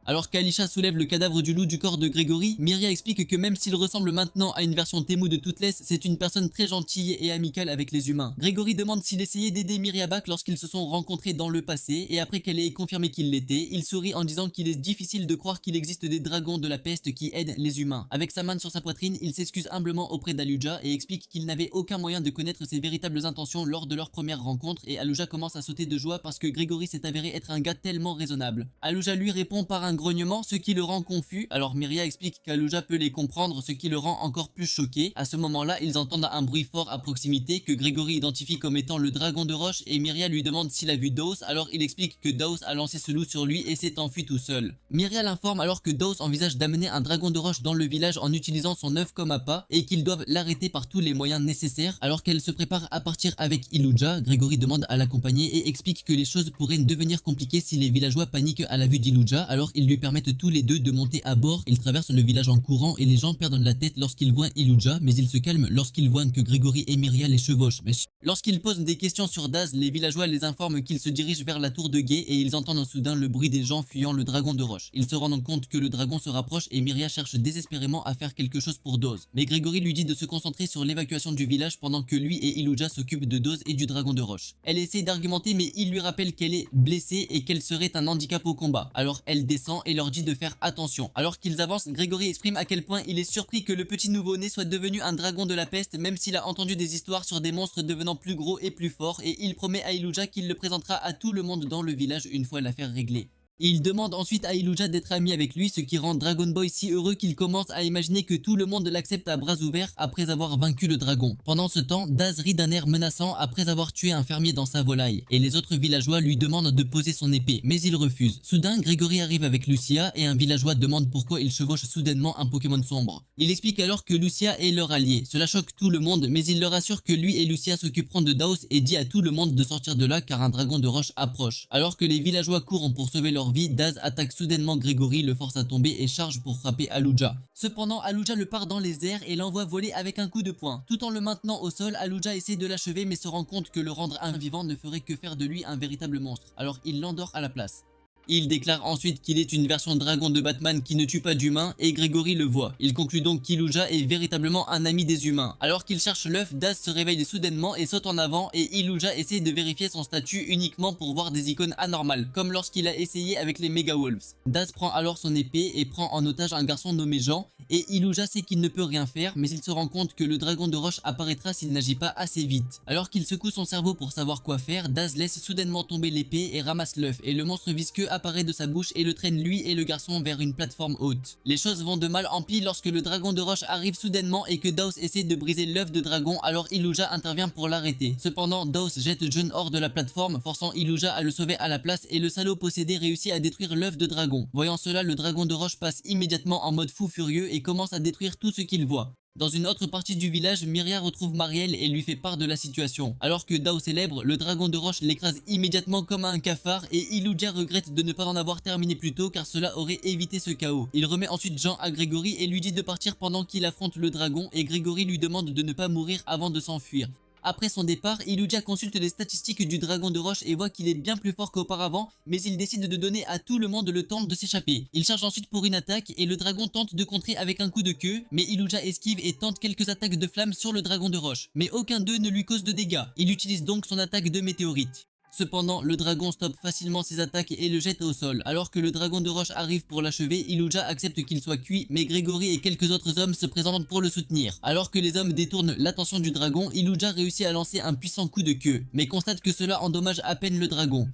Alors qu'Alisha soulève le cadavre du loup du corps de Grégory, Myria explique que même s'il ressemble maintenant à une version Temu de Toothless, c'est une personne très gentille et amicale avec les humains. Grégory demande s'il essayait d'aider Myria Bach lorsqu'ils se sont rencontrés dans le passé, et après qu'elle ait confirmé qu'il l'était, il sourit en disant qu'il est difficile de croire qu'il existe des dragons de la peste qui aident les humains. Avec sa main sur sa poitrine, il s'excuse humblement auprès d'Aluja et explique qu'il n'avait aucun moyen de connaître ses véritables intentions lors de leur première rencontre, et Aluja commence à sauter de joie parce que Grégory s'est avéré être un gars tellement raisonnable. Aluja lui répond par un grognement, ce qui le rend confus. Alors Myria explique qu'Aluja peut les comprendre, ce qui le rend encore plus choqué. À ce moment-là, ils entendent un bruit fort à proximité que Grégory identifie comme étant le dragon de roche et Myria lui demande s'il a vu Dawes, alors il explique que Dawes a lancé ce loup sur lui et s'est enfui tout seul. Myria l'informe alors que Dawes envisage d'amener un dragon de roche dans le village en utilisant son œuf comme appât et qu'ils doivent l'arrêter par tous les moyens nécessaires. Alors qu'elle se prépare à partir avec Iluja, Grégory demande à l'accompagner et explique que les choses pourraient devenir compliquées si les villageois paniquent à la vue d'Iluja, alors ils lui permettent tous les deux de monter à bord. Ils traversent le village en courant et les gens perdent la tête lorsqu'ils voient Iluja, mais ils se calment lorsqu'ils voient que Grégory et Myria les chevauchent. Lorsqu'ils posent des questions sur Daz, les villageois les informent qu'ils se dirigent vers la tour de guet et ils entendent soudain le bruit des gens fuyant le dragon de roche. Ils se rendent compte que le dragon se rapproche et Myria cherche désespérément à faire quelque chose pour Dawes. Mais Grégory lui dit de se concentrer sur l'évacuation du village pendant que lui et Iluja s'occupent de Dawes et du dragon de roche. Elle essaie d'argumenter mais il lui rappelle qu'elle est blessée et qu'elle serait un handicap au combat. Alors elle descend et leur dit de faire attention. Alors qu'ils avancent, Grégory exprime à quel point il est surpris que le petit nouveau-né soit devenu un dragon de la peste même s'il a entendu des histoires sur des monstres devenant plus gros et plus forts et il promet à Iluja qu'il le présentera à tout le monde dans le village une fois l'affaire réglée. Il demande ensuite à Iluja d'être ami avec lui, ce qui rend Dragon Boy si heureux qu'il commence à imaginer que tout le monde l'accepte à bras ouverts après avoir vaincu le dragon. Pendant ce temps, Daz rit d'un air menaçant après avoir tué un fermier dans sa volaille, et les autres villageois lui demandent de poser son épée, mais il refuse. Soudain, Grégory arrive avec Lucia et un villageois demande pourquoi il chevauche soudainement un Pokémon sombre. Il explique alors que Lucia est leur allié. Cela choque tout le monde, mais il leur assure que lui et Lucia s'occuperont de Daos et dit à tout le monde de sortir de là car un dragon de roche approche. Alors que les villageois courent pour sauver leur vie, Daz attaque soudainement Grégory, le force à tomber et charge pour frapper Aluja. Cependant, Aluja le part dans les airs et l'envoie voler avec un coup de poing. Tout en le maintenant au sol, Aluja essaie de l'achever mais se rend compte que le rendre invivant ne ferait que faire de lui un véritable monstre. Alors il l'endort à la place. Il déclare ensuite qu'il est une version dragon de Batman qui ne tue pas d'humains et Grégory le voit. Il conclut donc qu'Iluja est véritablement un ami des humains. Alors qu'il cherche l'œuf, Daz se réveille soudainement et saute en avant et Iluja essaie de vérifier son statut uniquement pour voir des icônes anormales, comme lorsqu'il a essayé avec les Mega Wolves. Daz prend alors son épée et prend en otage un garçon nommé Jean et Iluja sait qu'il ne peut rien faire mais il se rend compte que le dragon de roche apparaîtra s'il n'agit pas assez vite. Alors qu'il secoue son cerveau pour savoir quoi faire, Daz laisse soudainement tomber l'épée et ramasse l'œuf et le monstre visqueux apparaît de sa bouche et le traîne lui et le garçon vers une plateforme haute. Les choses vont de mal en pis lorsque le dragon de roche arrive soudainement et que Daos essaie de briser l'œuf de dragon, alors Iluja intervient pour l'arrêter. Cependant, Daos jette Jeune hors de la plateforme, forçant Iluja à le sauver à la place et le salaud possédé réussit à détruire l'œuf de dragon. Voyant cela, le dragon de roche passe immédiatement en mode fou furieux et commence à détruire tout ce qu'il voit. Dans une autre partie du village, Myria retrouve Marielle et lui fait part de la situation. Alors que Dao célèbre, le dragon de roche l'écrase immédiatement comme un cafard et Iluja regrette de ne pas en avoir terminé plus tôt car cela aurait évité ce chaos. Il remet ensuite Jean à Grégory et lui dit de partir pendant qu'il affronte le dragon et Grégory lui demande de ne pas mourir avant de s'enfuir. Après son départ, Iluja consulte les statistiques du dragon de roche et voit qu'il est bien plus fort qu'auparavant, mais il décide de donner à tout le monde le temps de s'échapper. Il charge ensuite pour une attaque et le dragon tente de contrer avec un coup de queue, mais Iluja esquive et tente quelques attaques de flammes sur le dragon de roche. Mais aucun d'eux ne lui cause de dégâts. Il utilise donc son attaque de météorite. Cependant, le dragon stoppe facilement ses attaques et le jette au sol. Alors que le dragon de roche arrive pour l'achever, Iluja accepte qu'il soit cuit, mais Grégory et quelques autres hommes se présentent pour le soutenir. Alors que les hommes détournent l'attention du dragon, Iluja réussit à lancer un puissant coup de queue, mais constate que cela endommage à peine le dragon.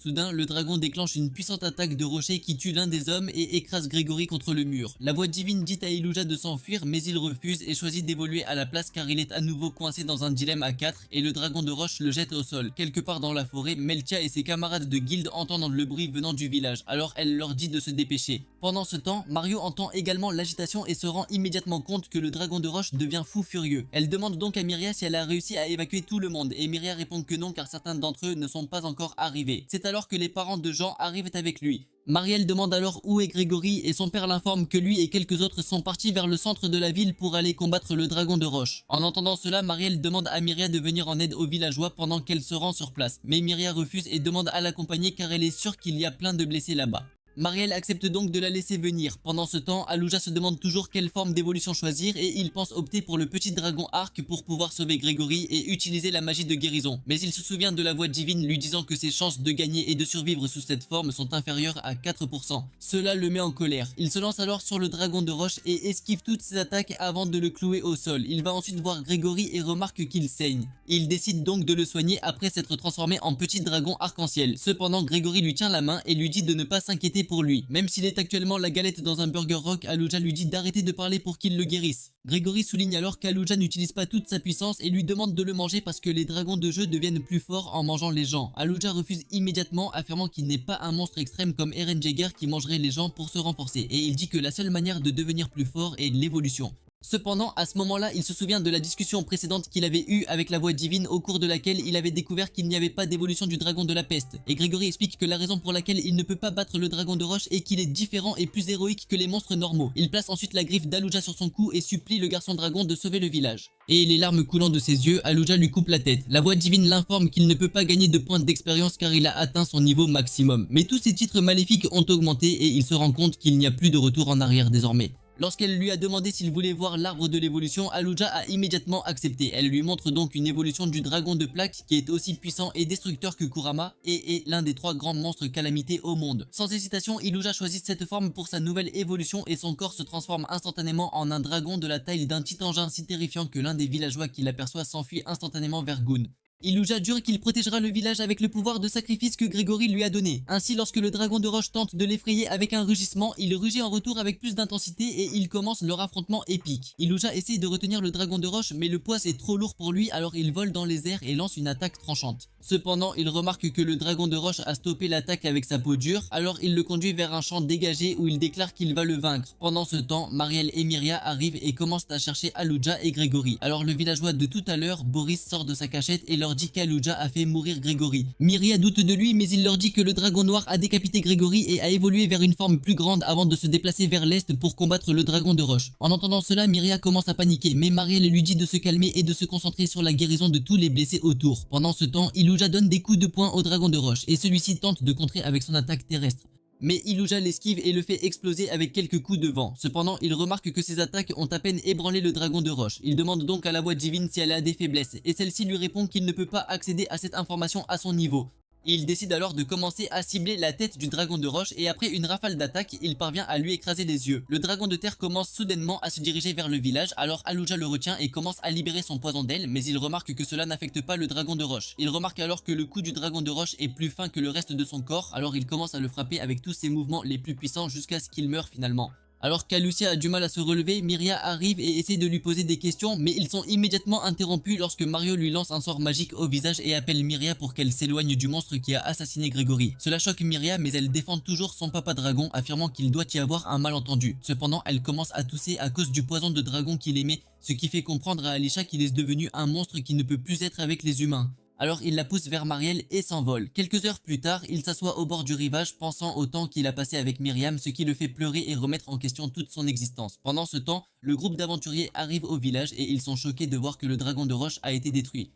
Soudain, le dragon déclenche une puissante attaque de rocher qui tue l'un des hommes et écrase Grégory contre le mur. La voix divine dit à Iluja de s'enfuir, mais il refuse et choisit d'évoluer à la place car il est à nouveau coincé dans un dilemme à 4 et le dragon de roche le jette au sol. Quelque part dans la forêt, Meltia et ses camarades de guilde entendent le bruit venant du village, alors elle leur dit de se dépêcher. Pendant ce temps, Mario entend également l'agitation et se rend immédiatement compte que le dragon de roche devient fou furieux. Elle demande donc à Myria si elle a réussi à évacuer tout le monde et Myria répond que non car certains d'entre eux ne sont pas encore arrivés. C'est alors que les parents de Jean arrivent avec lui. Marielle demande alors où est Grégory et son père l'informe que lui et quelques autres sont partis vers le centre de la ville pour aller combattre le dragon de roche. En entendant cela, Marielle demande à Myria de venir en aide aux villageois pendant qu'elle se rend sur place. Mais Myria refuse et demande à l'accompagner car elle est sûre qu'il y a plein de blessés là-bas. Marielle accepte donc de la laisser venir. Pendant ce temps, Aluja se demande toujours quelle forme d'évolution choisir et il pense opter pour le petit dragon arc pour pouvoir sauver Grégory et utiliser la magie de guérison. Mais il se souvient de la voix divine lui disant que ses chances de gagner et de survivre sous cette forme sont inférieures à 4%. Cela le met en colère. Il se lance alors sur le dragon de roche et esquive toutes ses attaques avant de le clouer au sol. Il va ensuite voir Grégory et remarque qu'il saigne. Il décide donc de le soigner après s'être transformé en petit dragon arc-en-ciel. Cependant, Grégory lui tient la main et lui dit de ne pas s'inquiéter pour lui. Même s'il est actuellement la galette dans un Burger Rock, Aluja lui dit d'arrêter de parler pour qu'il le guérisse. Grégory souligne alors qu'Aluja n'utilise pas toute sa puissance et lui demande de le manger parce que les dragons de jeu deviennent plus forts en mangeant les gens. Aluja refuse immédiatement, affirmant qu'il n'est pas un monstre extrême comme Eren Jaeger qui mangerait les gens pour se renforcer, et il dit que la seule manière de devenir plus fort est l'évolution. Cependant, à ce moment-là, il se souvient de la discussion précédente qu'il avait eue avec la voix divine au cours de laquelle il avait découvert qu'il n'y avait pas d'évolution du dragon de la peste. Et Grégory explique que la raison pour laquelle il ne peut pas battre le dragon de roche est qu'il est différent et plus héroïque que les monstres normaux. Il place ensuite la griffe d'Aluja sur son cou et supplie le garçon dragon de sauver le village. Et les larmes coulant de ses yeux, Aluja lui coupe la tête. La voix divine l'informe qu'il ne peut pas gagner de points d'expérience car il a atteint son niveau maximum. Mais tous ses titres maléfiques ont augmenté et il se rend compte qu'il n'y a plus de retour en arrière désormais. Lorsqu'elle lui a demandé s'il voulait voir l'arbre de l'évolution, Aluja a immédiatement accepté. Elle lui montre donc une évolution du dragon de plaque qui est aussi puissant et destructeur que Kurama et est l'un des 3 grands monstres calamités au monde. Sans hésitation, Aluja choisit cette forme pour sa nouvelle évolution et son corps se transforme instantanément en un dragon de la taille d'un titangin si terrifiant que l'un des villageois qui l'aperçoit s'enfuit instantanément vers Gun. Aluja jure qu'il protégera le village avec le pouvoir de sacrifice que Grégory lui a donné. Ainsi, lorsque le dragon de roche tente de l'effrayer avec un rugissement, il rugit en retour avec plus d'intensité et ils commencent leur affrontement épique. Aluja essaye de retenir le dragon de roche mais le poids est trop lourd pour lui alors il vole dans les airs et lance une attaque tranchante. Cependant, il remarque que le dragon de roche a stoppé l'attaque avec sa peau dure, alors il le conduit vers un champ dégagé où il déclare qu'il va le vaincre. Pendant ce temps, Marielle et Myria arrivent et commencent à chercher Aluja et Grégory. Alors le villageois de tout à l'heure, Boris, sort de sa cachette et leur dit qu'Aluja a fait mourir Grégory. Myria doute de lui mais il leur dit que le dragon noir a décapité Grégory et a évolué vers une forme plus grande avant de se déplacer vers l'est pour combattre le dragon de roche. En entendant cela, Myria commence à paniquer mais Marielle lui dit de se calmer et de se concentrer sur la guérison de tous les blessés autour. Pendant ce temps, Aluja donne des coups de poing au dragon de roche et celui-ci tente de contrer avec son attaque terrestre. Mais Aluja l'esquive et le fait exploser avec quelques coups de vent. Cependant, il remarque que ses attaques ont à peine ébranlé le dragon de roche. Il demande donc à la voix divine si elle a des faiblesses et celle-ci lui répond qu'il ne peut pas accéder à cette information à son niveau. Il décide alors de commencer à cibler la tête du dragon de roche et après une rafale d'attaque, il parvient à lui écraser les yeux. Le dragon de terre commence soudainement à se diriger vers le village, alors Aluja le retient et commence à libérer son poison d'aile, mais il remarque que cela n'affecte pas le dragon de roche. Il remarque alors que le coup du dragon de roche est plus fin que le reste de son corps, alors il commence à le frapper avec tous ses mouvements les plus puissants jusqu'à ce qu'il meure finalement. Alors qu'Alucia a du mal à se relever, Myria arrive et essaie de lui poser des questions, mais ils sont immédiatement interrompus lorsque Mario lui lance un sort magique au visage et appelle Myria pour qu'elle s'éloigne du monstre qui a assassiné Grégory. Cela choque Myria, mais elle défend toujours son papa dragon, affirmant qu'il doit y avoir un malentendu. Cependant, elle commence à tousser à cause du poison de dragon qu'il émet, ce qui fait comprendre à Alisha qu'il est devenu un monstre qui ne peut plus être avec les humains. Alors il la pousse vers Marielle et s'envole. Quelques heures plus tard, il s'assoit au bord du rivage pensant au temps qu'il a passé avec Myriam, ce qui le fait pleurer et remettre en question toute son existence. Pendant ce temps, le groupe d'aventuriers arrive au village et ils sont choqués de voir que le dragon de roche a été détruit.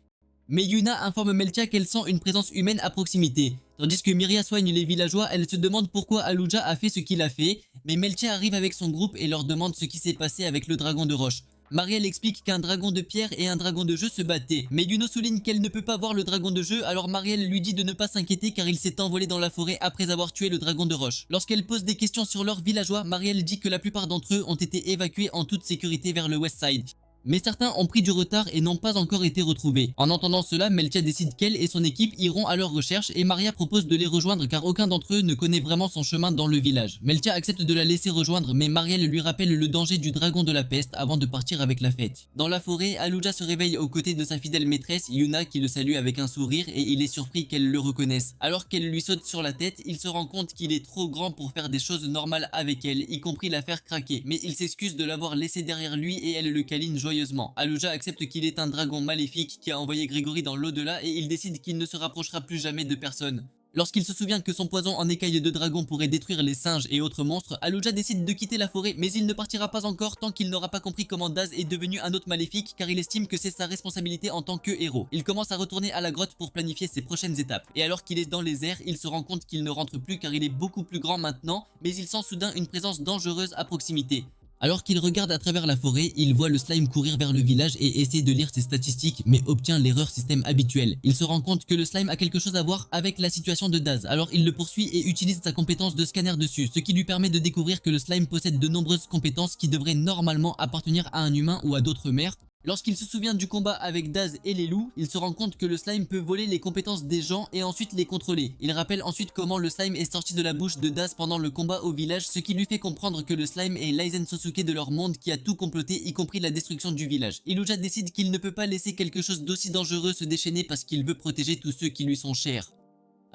Mais Yuna informe Meltia qu'elle sent une présence humaine à proximité. Tandis que Myria soigne les villageois, elle se demande pourquoi Aluja a fait ce qu'il a fait, mais Meltia arrive avec son groupe et leur demande ce qui s'est passé avec le dragon de roche. Marielle explique qu'un dragon de pierre et un dragon de jeu se battaient, mais Yuno souligne qu'elle ne peut pas voir le dragon de jeu, alors Marielle lui dit de ne pas s'inquiéter car il s'est envolé dans la forêt après avoir tué le dragon de roche. Lorsqu'elle pose des questions sur leurs villageois, Marielle dit que la plupart d'entre eux ont été évacués en toute sécurité vers le West Side. Mais certains ont pris du retard et n'ont pas encore été retrouvés. En entendant cela, Meltia décide qu'elle et son équipe iront à leur recherche et Maria propose de les rejoindre car aucun d'entre eux ne connaît vraiment son chemin dans le village. Meltia accepte de la laisser rejoindre mais Marielle lui rappelle le danger du dragon de la peste avant de partir avec la fête. Dans la forêt, Aluja se réveille aux côtés de sa fidèle maîtresse Yuna qui le salue avec un sourire et il est surpris qu'elle le reconnaisse. Alors qu'elle lui saute sur la tête, il se rend compte qu'il est trop grand pour faire des choses normales avec elle, y compris la faire craquer. Mais il s'excuse de l'avoir laissé derrière lui et elle le câline joyeusement. Aluja accepte qu'il est un dragon maléfique qui a envoyé Grégory dans l'au-delà et il décide qu'il ne se rapprochera plus jamais de personne. Lorsqu'il se souvient que son poison en écailles de dragon pourrait détruire les singes et autres monstres, Aluja décide de quitter la forêt mais il ne partira pas encore tant qu'il n'aura pas compris comment Daz est devenu un hôte maléfique car il estime que c'est sa responsabilité en tant que héros. Il commence à retourner à la grotte pour planifier ses prochaines étapes et alors qu'il est dans les airs, il se rend compte qu'il ne rentre plus car il est beaucoup plus grand maintenant mais il sent soudain une présence dangereuse à proximité. Alors qu'il regarde à travers la forêt, il voit le slime courir vers le village et essaie de lire ses statistiques mais obtient l'erreur système habituelle. Il se rend compte que le slime a quelque chose à voir avec la situation de Daz, alors il le poursuit et utilise sa compétence de scanner dessus, ce qui lui permet de découvrir que le slime possède de nombreuses compétences qui devraient normalement appartenir à un humain ou à d'autres mères. Lorsqu'il se souvient du combat avec Daz et les loups, il se rend compte que le slime peut voler les compétences des gens et ensuite les contrôler. Il rappelle ensuite comment le slime est sorti de la bouche de Daz pendant le combat au village, ce qui lui fait comprendre que le slime est l'Aizen Sosuke de leur monde qui a tout comploté, y compris la destruction du village. Iluja décide qu'il ne peut pas laisser quelque chose d'aussi dangereux se déchaîner parce qu'il veut protéger tous ceux qui lui sont chers.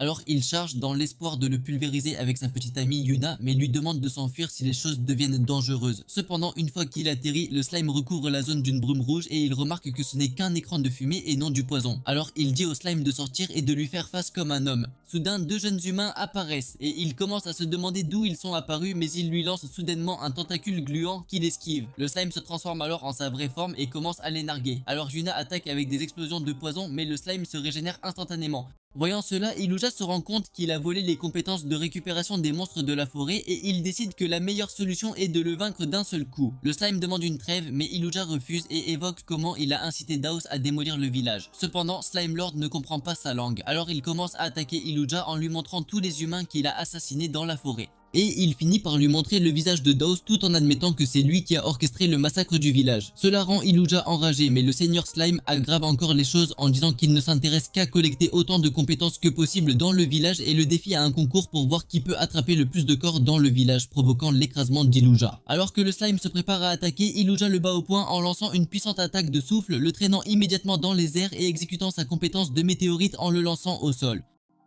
Alors il charge dans l'espoir de le pulvériser avec sa petite amie Yuna mais lui demande de s'enfuir si les choses deviennent dangereuses. Cependant une fois qu'il atterrit, le slime recouvre la zone d'une brume rouge et il remarque que ce n'est qu'un écran de fumée et non du poison. Alors il dit au slime de sortir et de lui faire face comme un homme. Soudain deux jeunes humains apparaissent et il commence à se demander d'où ils sont apparus mais il lui lance soudainement un tentacule gluant qu'il esquive. Le slime se transforme alors en sa vraie forme et commence à les narguer. Alors Yuna attaque avec des explosions de poison mais le slime se régénère instantanément. Voyant cela, Iluja se rend compte qu'il a volé les compétences de récupération des monstres de la forêt et il décide que la meilleure solution est de le vaincre d'un seul coup. Le slime demande une trêve mais Iluja refuse et évoque comment il a incité Daos à démolir le village. Cependant, Slime Lord ne comprend pas sa langue, alors il commence à attaquer Iluja en lui montrant tous les humains qu'il a assassinés dans la forêt. Et il finit par lui montrer le visage de Daos tout en admettant que c'est lui qui a orchestré le massacre du village. Cela rend Iluja enragé mais le seigneur Slime aggrave encore les choses en disant qu'il ne s'intéresse qu'à collecter autant de compétences que possible dans le village et le défie à un concours pour voir qui peut attraper le plus de corps dans le village, provoquant l'écrasement d'Iluja. Alors que le slime se prépare à attaquer, Iluja le bat au point en lançant une puissante attaque de souffle, le traînant immédiatement dans les airs et exécutant sa compétence de météorite en le lançant au sol.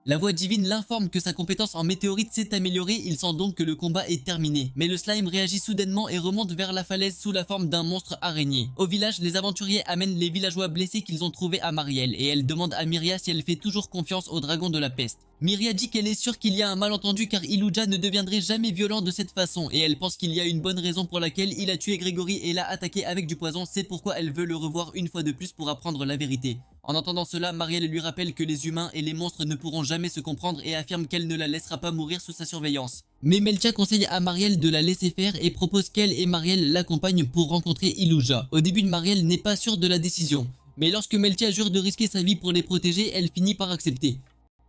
La voix divine l'informe que sa compétence en météorite s'est améliorée, il sent donc que le combat est terminé. Mais le slime réagit soudainement et remonte vers la falaise sous la forme d'un monstre araignée. Au village, les aventuriers amènent les villageois blessés qu'ils ont trouvés à Marielle et elle demande à Myria si elle fait toujours confiance au dragon de la peste. Myria dit qu'elle est sûre qu'il y a un malentendu car Iluja ne deviendrait jamais violent de cette façon et elle pense qu'il y a une bonne raison pour laquelle il a tué Grégory et l'a attaqué avec du poison, c'est pourquoi elle veut le revoir une fois de plus pour apprendre la vérité. En entendant cela, Marielle lui rappelle que les humains et les monstres ne pourront jamais se comprendre et affirme qu'elle ne la laissera pas mourir sous sa surveillance. Mais Meltia conseille à Marielle de la laisser faire et propose qu'elle et Marielle l'accompagnent pour rencontrer Iluja. Au début, Marielle n'est pas sûre de la décision, mais lorsque Meltia jure de risquer sa vie pour les protéger, elle finit par accepter.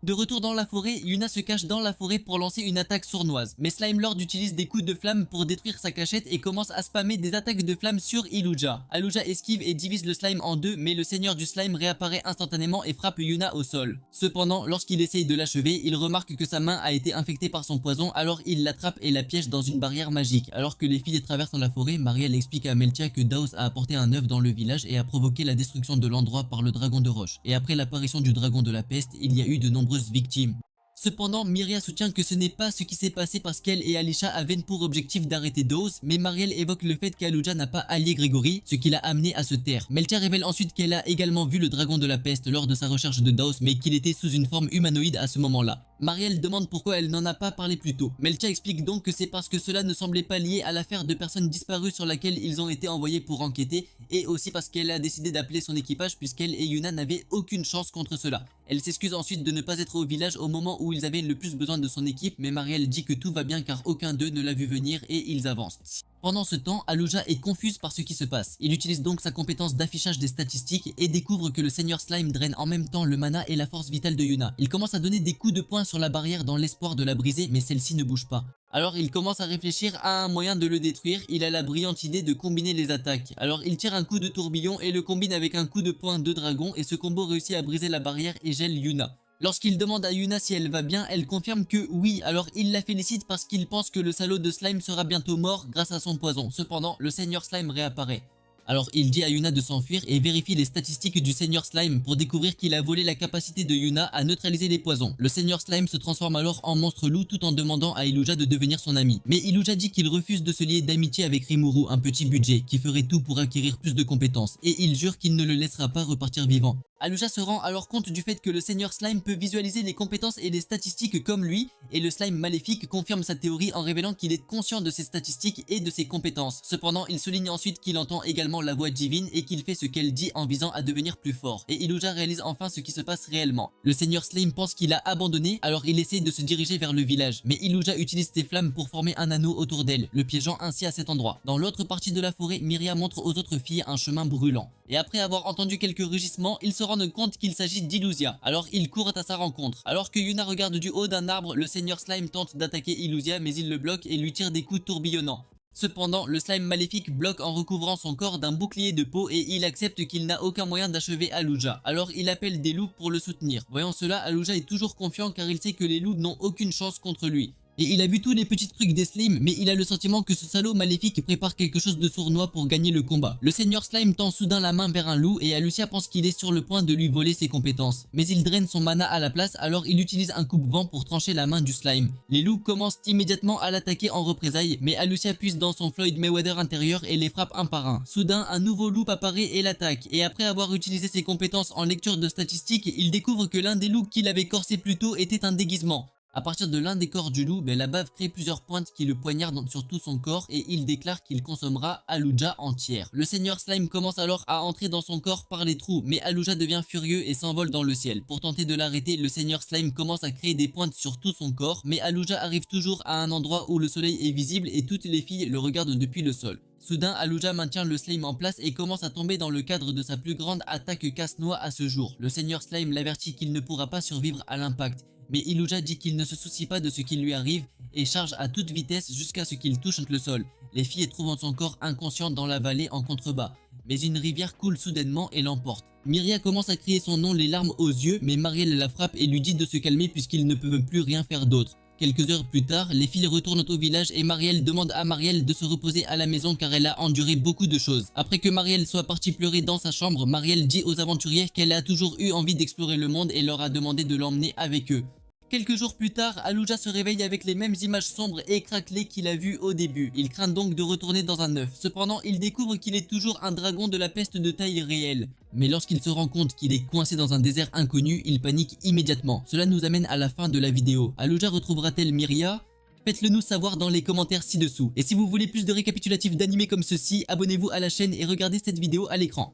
De retour dans la forêt, Yuna se cache dans la forêt pour lancer une attaque sournoise, mais Slime Lord utilise des coups de flamme pour détruire sa cachette et commence à spammer des attaques de flamme sur Iluja. Aluja esquive et divise le slime en deux, mais le seigneur du slime réapparaît instantanément et frappe Yuna au sol. Cependant, lorsqu'il essaye de l'achever, il remarque que sa main a été infectée par son poison, alors il l'attrape et la piège dans une barrière magique. Alors que les filles traversent dans la forêt, Marielle explique à Meltia que Daos a apporté un œuf dans le village et a provoqué la destruction de l'endroit par le dragon de roche. Et après l'apparition du dragon de la peste, il y a eu de nombreuses victimes. Cependant, Myria soutient que ce n'est pas ce qui s'est passé parce qu'elle et Alisha avaient pour objectif d'arrêter Daos, mais Marielle évoque le fait qu'Aluja n'a pas allié Grégory, ce qui l'a amené à se taire. Meltia révèle ensuite qu'elle a également vu le dragon de la peste lors de sa recherche de Daos, mais qu'il était sous une forme humanoïde à ce moment-là. Marielle demande pourquoi elle n'en a pas parlé plus tôt. Meltia explique donc que c'est parce que cela ne semblait pas lié à l'affaire de personnes disparues sur laquelle ils ont été envoyés pour enquêter, et aussi parce qu'elle a décidé d'appeler son équipage puisqu'elle et Yuna n'avaient aucune chance contre cela. Elle s'excuse ensuite de ne pas être au village au moment où ils avaient le plus besoin de son équipe, mais Marielle dit que tout va bien car aucun d'eux ne l'a vu venir et ils avancent. Pendant ce temps, Aluja est confuse par ce qui se passe. Il utilise donc sa compétence d'affichage des statistiques et découvre que le seigneur Slime draine en même temps le mana et la force vitale de Yuna. Il commence à donner des coups de poing sur la barrière dans l'espoir de la briser, mais celle-ci ne bouge pas. Alors il commence à réfléchir à un moyen de le détruire, il a la brillante idée de combiner les attaques. Alors il tire un coup de tourbillon et le combine avec un coup de poing de dragon et ce combo réussit à briser la barrière et gèle Yuna. Lorsqu'il demande à Yuna si elle va bien, elle confirme que oui, alors il la félicite parce qu'il pense que le salaud de Slime sera bientôt mort grâce à son poison. Cependant, le Seigneur Slime réapparaît. Alors il dit à Yuna de s'enfuir et vérifie les statistiques du Seigneur Slime pour découvrir qu'il a volé la capacité de Yuna à neutraliser les poisons. Le Seigneur Slime se transforme alors en monstre loup tout en demandant à Iluja de devenir son ami. Mais Iluja dit qu'il refuse de se lier d'amitié avec Rimuru, un petit budget, qui ferait tout pour acquérir plus de compétences, et il jure qu'il ne le laissera pas repartir vivant. Aluja se rend alors compte du fait que le Seigneur Slime peut visualiser les compétences et les statistiques comme lui, et le slime maléfique confirme sa théorie en révélant qu'il est conscient de ses statistiques et de ses compétences. Cependant, il souligne ensuite qu'il entend également la voix divine et qu'il fait ce qu'elle dit en visant à devenir plus fort. Et Iluja réalise enfin ce qui se passe réellement. Le Seigneur Slime pense qu'il a abandonné, alors il essaie de se diriger vers le village, mais Iluja utilise ses flammes pour former un anneau autour d'elle, le piégeant ainsi à cet endroit. Dans l'autre partie de la forêt, Miria montre aux autres filles un chemin brûlant. Et après avoir entendu quelques rugissements, ils se rendent compte qu'il s'agit d'Illusia. Alors ils courent à sa rencontre. Alors que Yuna regarde du haut d'un arbre, le Seigneur Slime tente d'attaquer Illusia mais il le bloque et lui tire des coups tourbillonnants. Cependant, le slime maléfique bloque en recouvrant son corps d'un bouclier de peau et il accepte qu'il n'a aucun moyen d'achever Aluja. Alors il appelle des loups pour le soutenir. Voyant cela, Aluja est toujours confiant car il sait que les loups n'ont aucune chance contre lui. Et il a vu tous les petits trucs des Slimes, mais il a le sentiment que ce salaud maléfique prépare quelque chose de sournois pour gagner le combat. Le Seigneur Slime tend soudain la main vers un loup et Alucia pense qu'il est sur le point de lui voler ses compétences. Mais il draine son mana à la place, alors il utilise un coupe-vent pour trancher la main du slime. Les loups commencent immédiatement à l'attaquer en représailles, mais Alucia puise dans son Floyd Mayweather intérieur et les frappe un par un. Soudain, un nouveau loup apparaît et l'attaque, et après avoir utilisé ses compétences en lecture de statistiques, il découvre que l'un des loups qu'il avait corsé plus tôt était un déguisement. À partir de l'un des corps du loup, la bave crée plusieurs pointes qui le poignardent sur tout son corps et il déclare qu'il consommera Aluja entière. Le Seigneur Slime commence alors à entrer dans son corps par les trous, mais Aluja devient furieux et s'envole dans le ciel. Pour tenter de l'arrêter, le Seigneur Slime commence à créer des pointes sur tout son corps, mais Aluja arrive toujours à un endroit où le soleil est visible et toutes les filles le regardent depuis le sol. Soudain, Aluja maintient le slime en place et commence à tomber dans le cadre de sa plus grande attaque casse-noix à ce jour. Le Seigneur Slime l'avertit qu'il ne pourra pas survivre à l'impact. Mais Iluja dit qu'il ne se soucie pas de ce qui lui arrive et charge à toute vitesse jusqu'à ce qu'il touche le sol. Les filles trouvent son corps inconscient dans la vallée en contrebas, mais une rivière coule soudainement et l'emporte. Myria commence à crier son nom les larmes aux yeux, mais Marielle la frappe et lui dit de se calmer puisqu'ils ne peuvent plus rien faire d'autre. Quelques heures plus tard, les filles retournent au village et Marielle demande à Marielle de se reposer à la maison car elle a enduré beaucoup de choses. Après que Marielle soit partie pleurer dans sa chambre, Marielle dit aux aventuriers qu'elle a toujours eu envie d'explorer le monde et leur a demandé de l'emmener avec eux. Quelques jours plus tard, Aluja se réveille avec les mêmes images sombres et craquelées qu'il a vues au début. Il craint donc de retourner dans un œuf. Cependant, il découvre qu'il est toujours un dragon de la peste de taille réelle. Mais lorsqu'il se rend compte qu'il est coincé dans un désert inconnu, il panique immédiatement. Cela nous amène à la fin de la vidéo. Aluja retrouvera-t-elle Myria ? Faites-le nous savoir dans les commentaires ci-dessous. Et si vous voulez plus de récapitulatifs d'animés comme ceci, abonnez-vous à la chaîne et regardez cette vidéo à l'écran.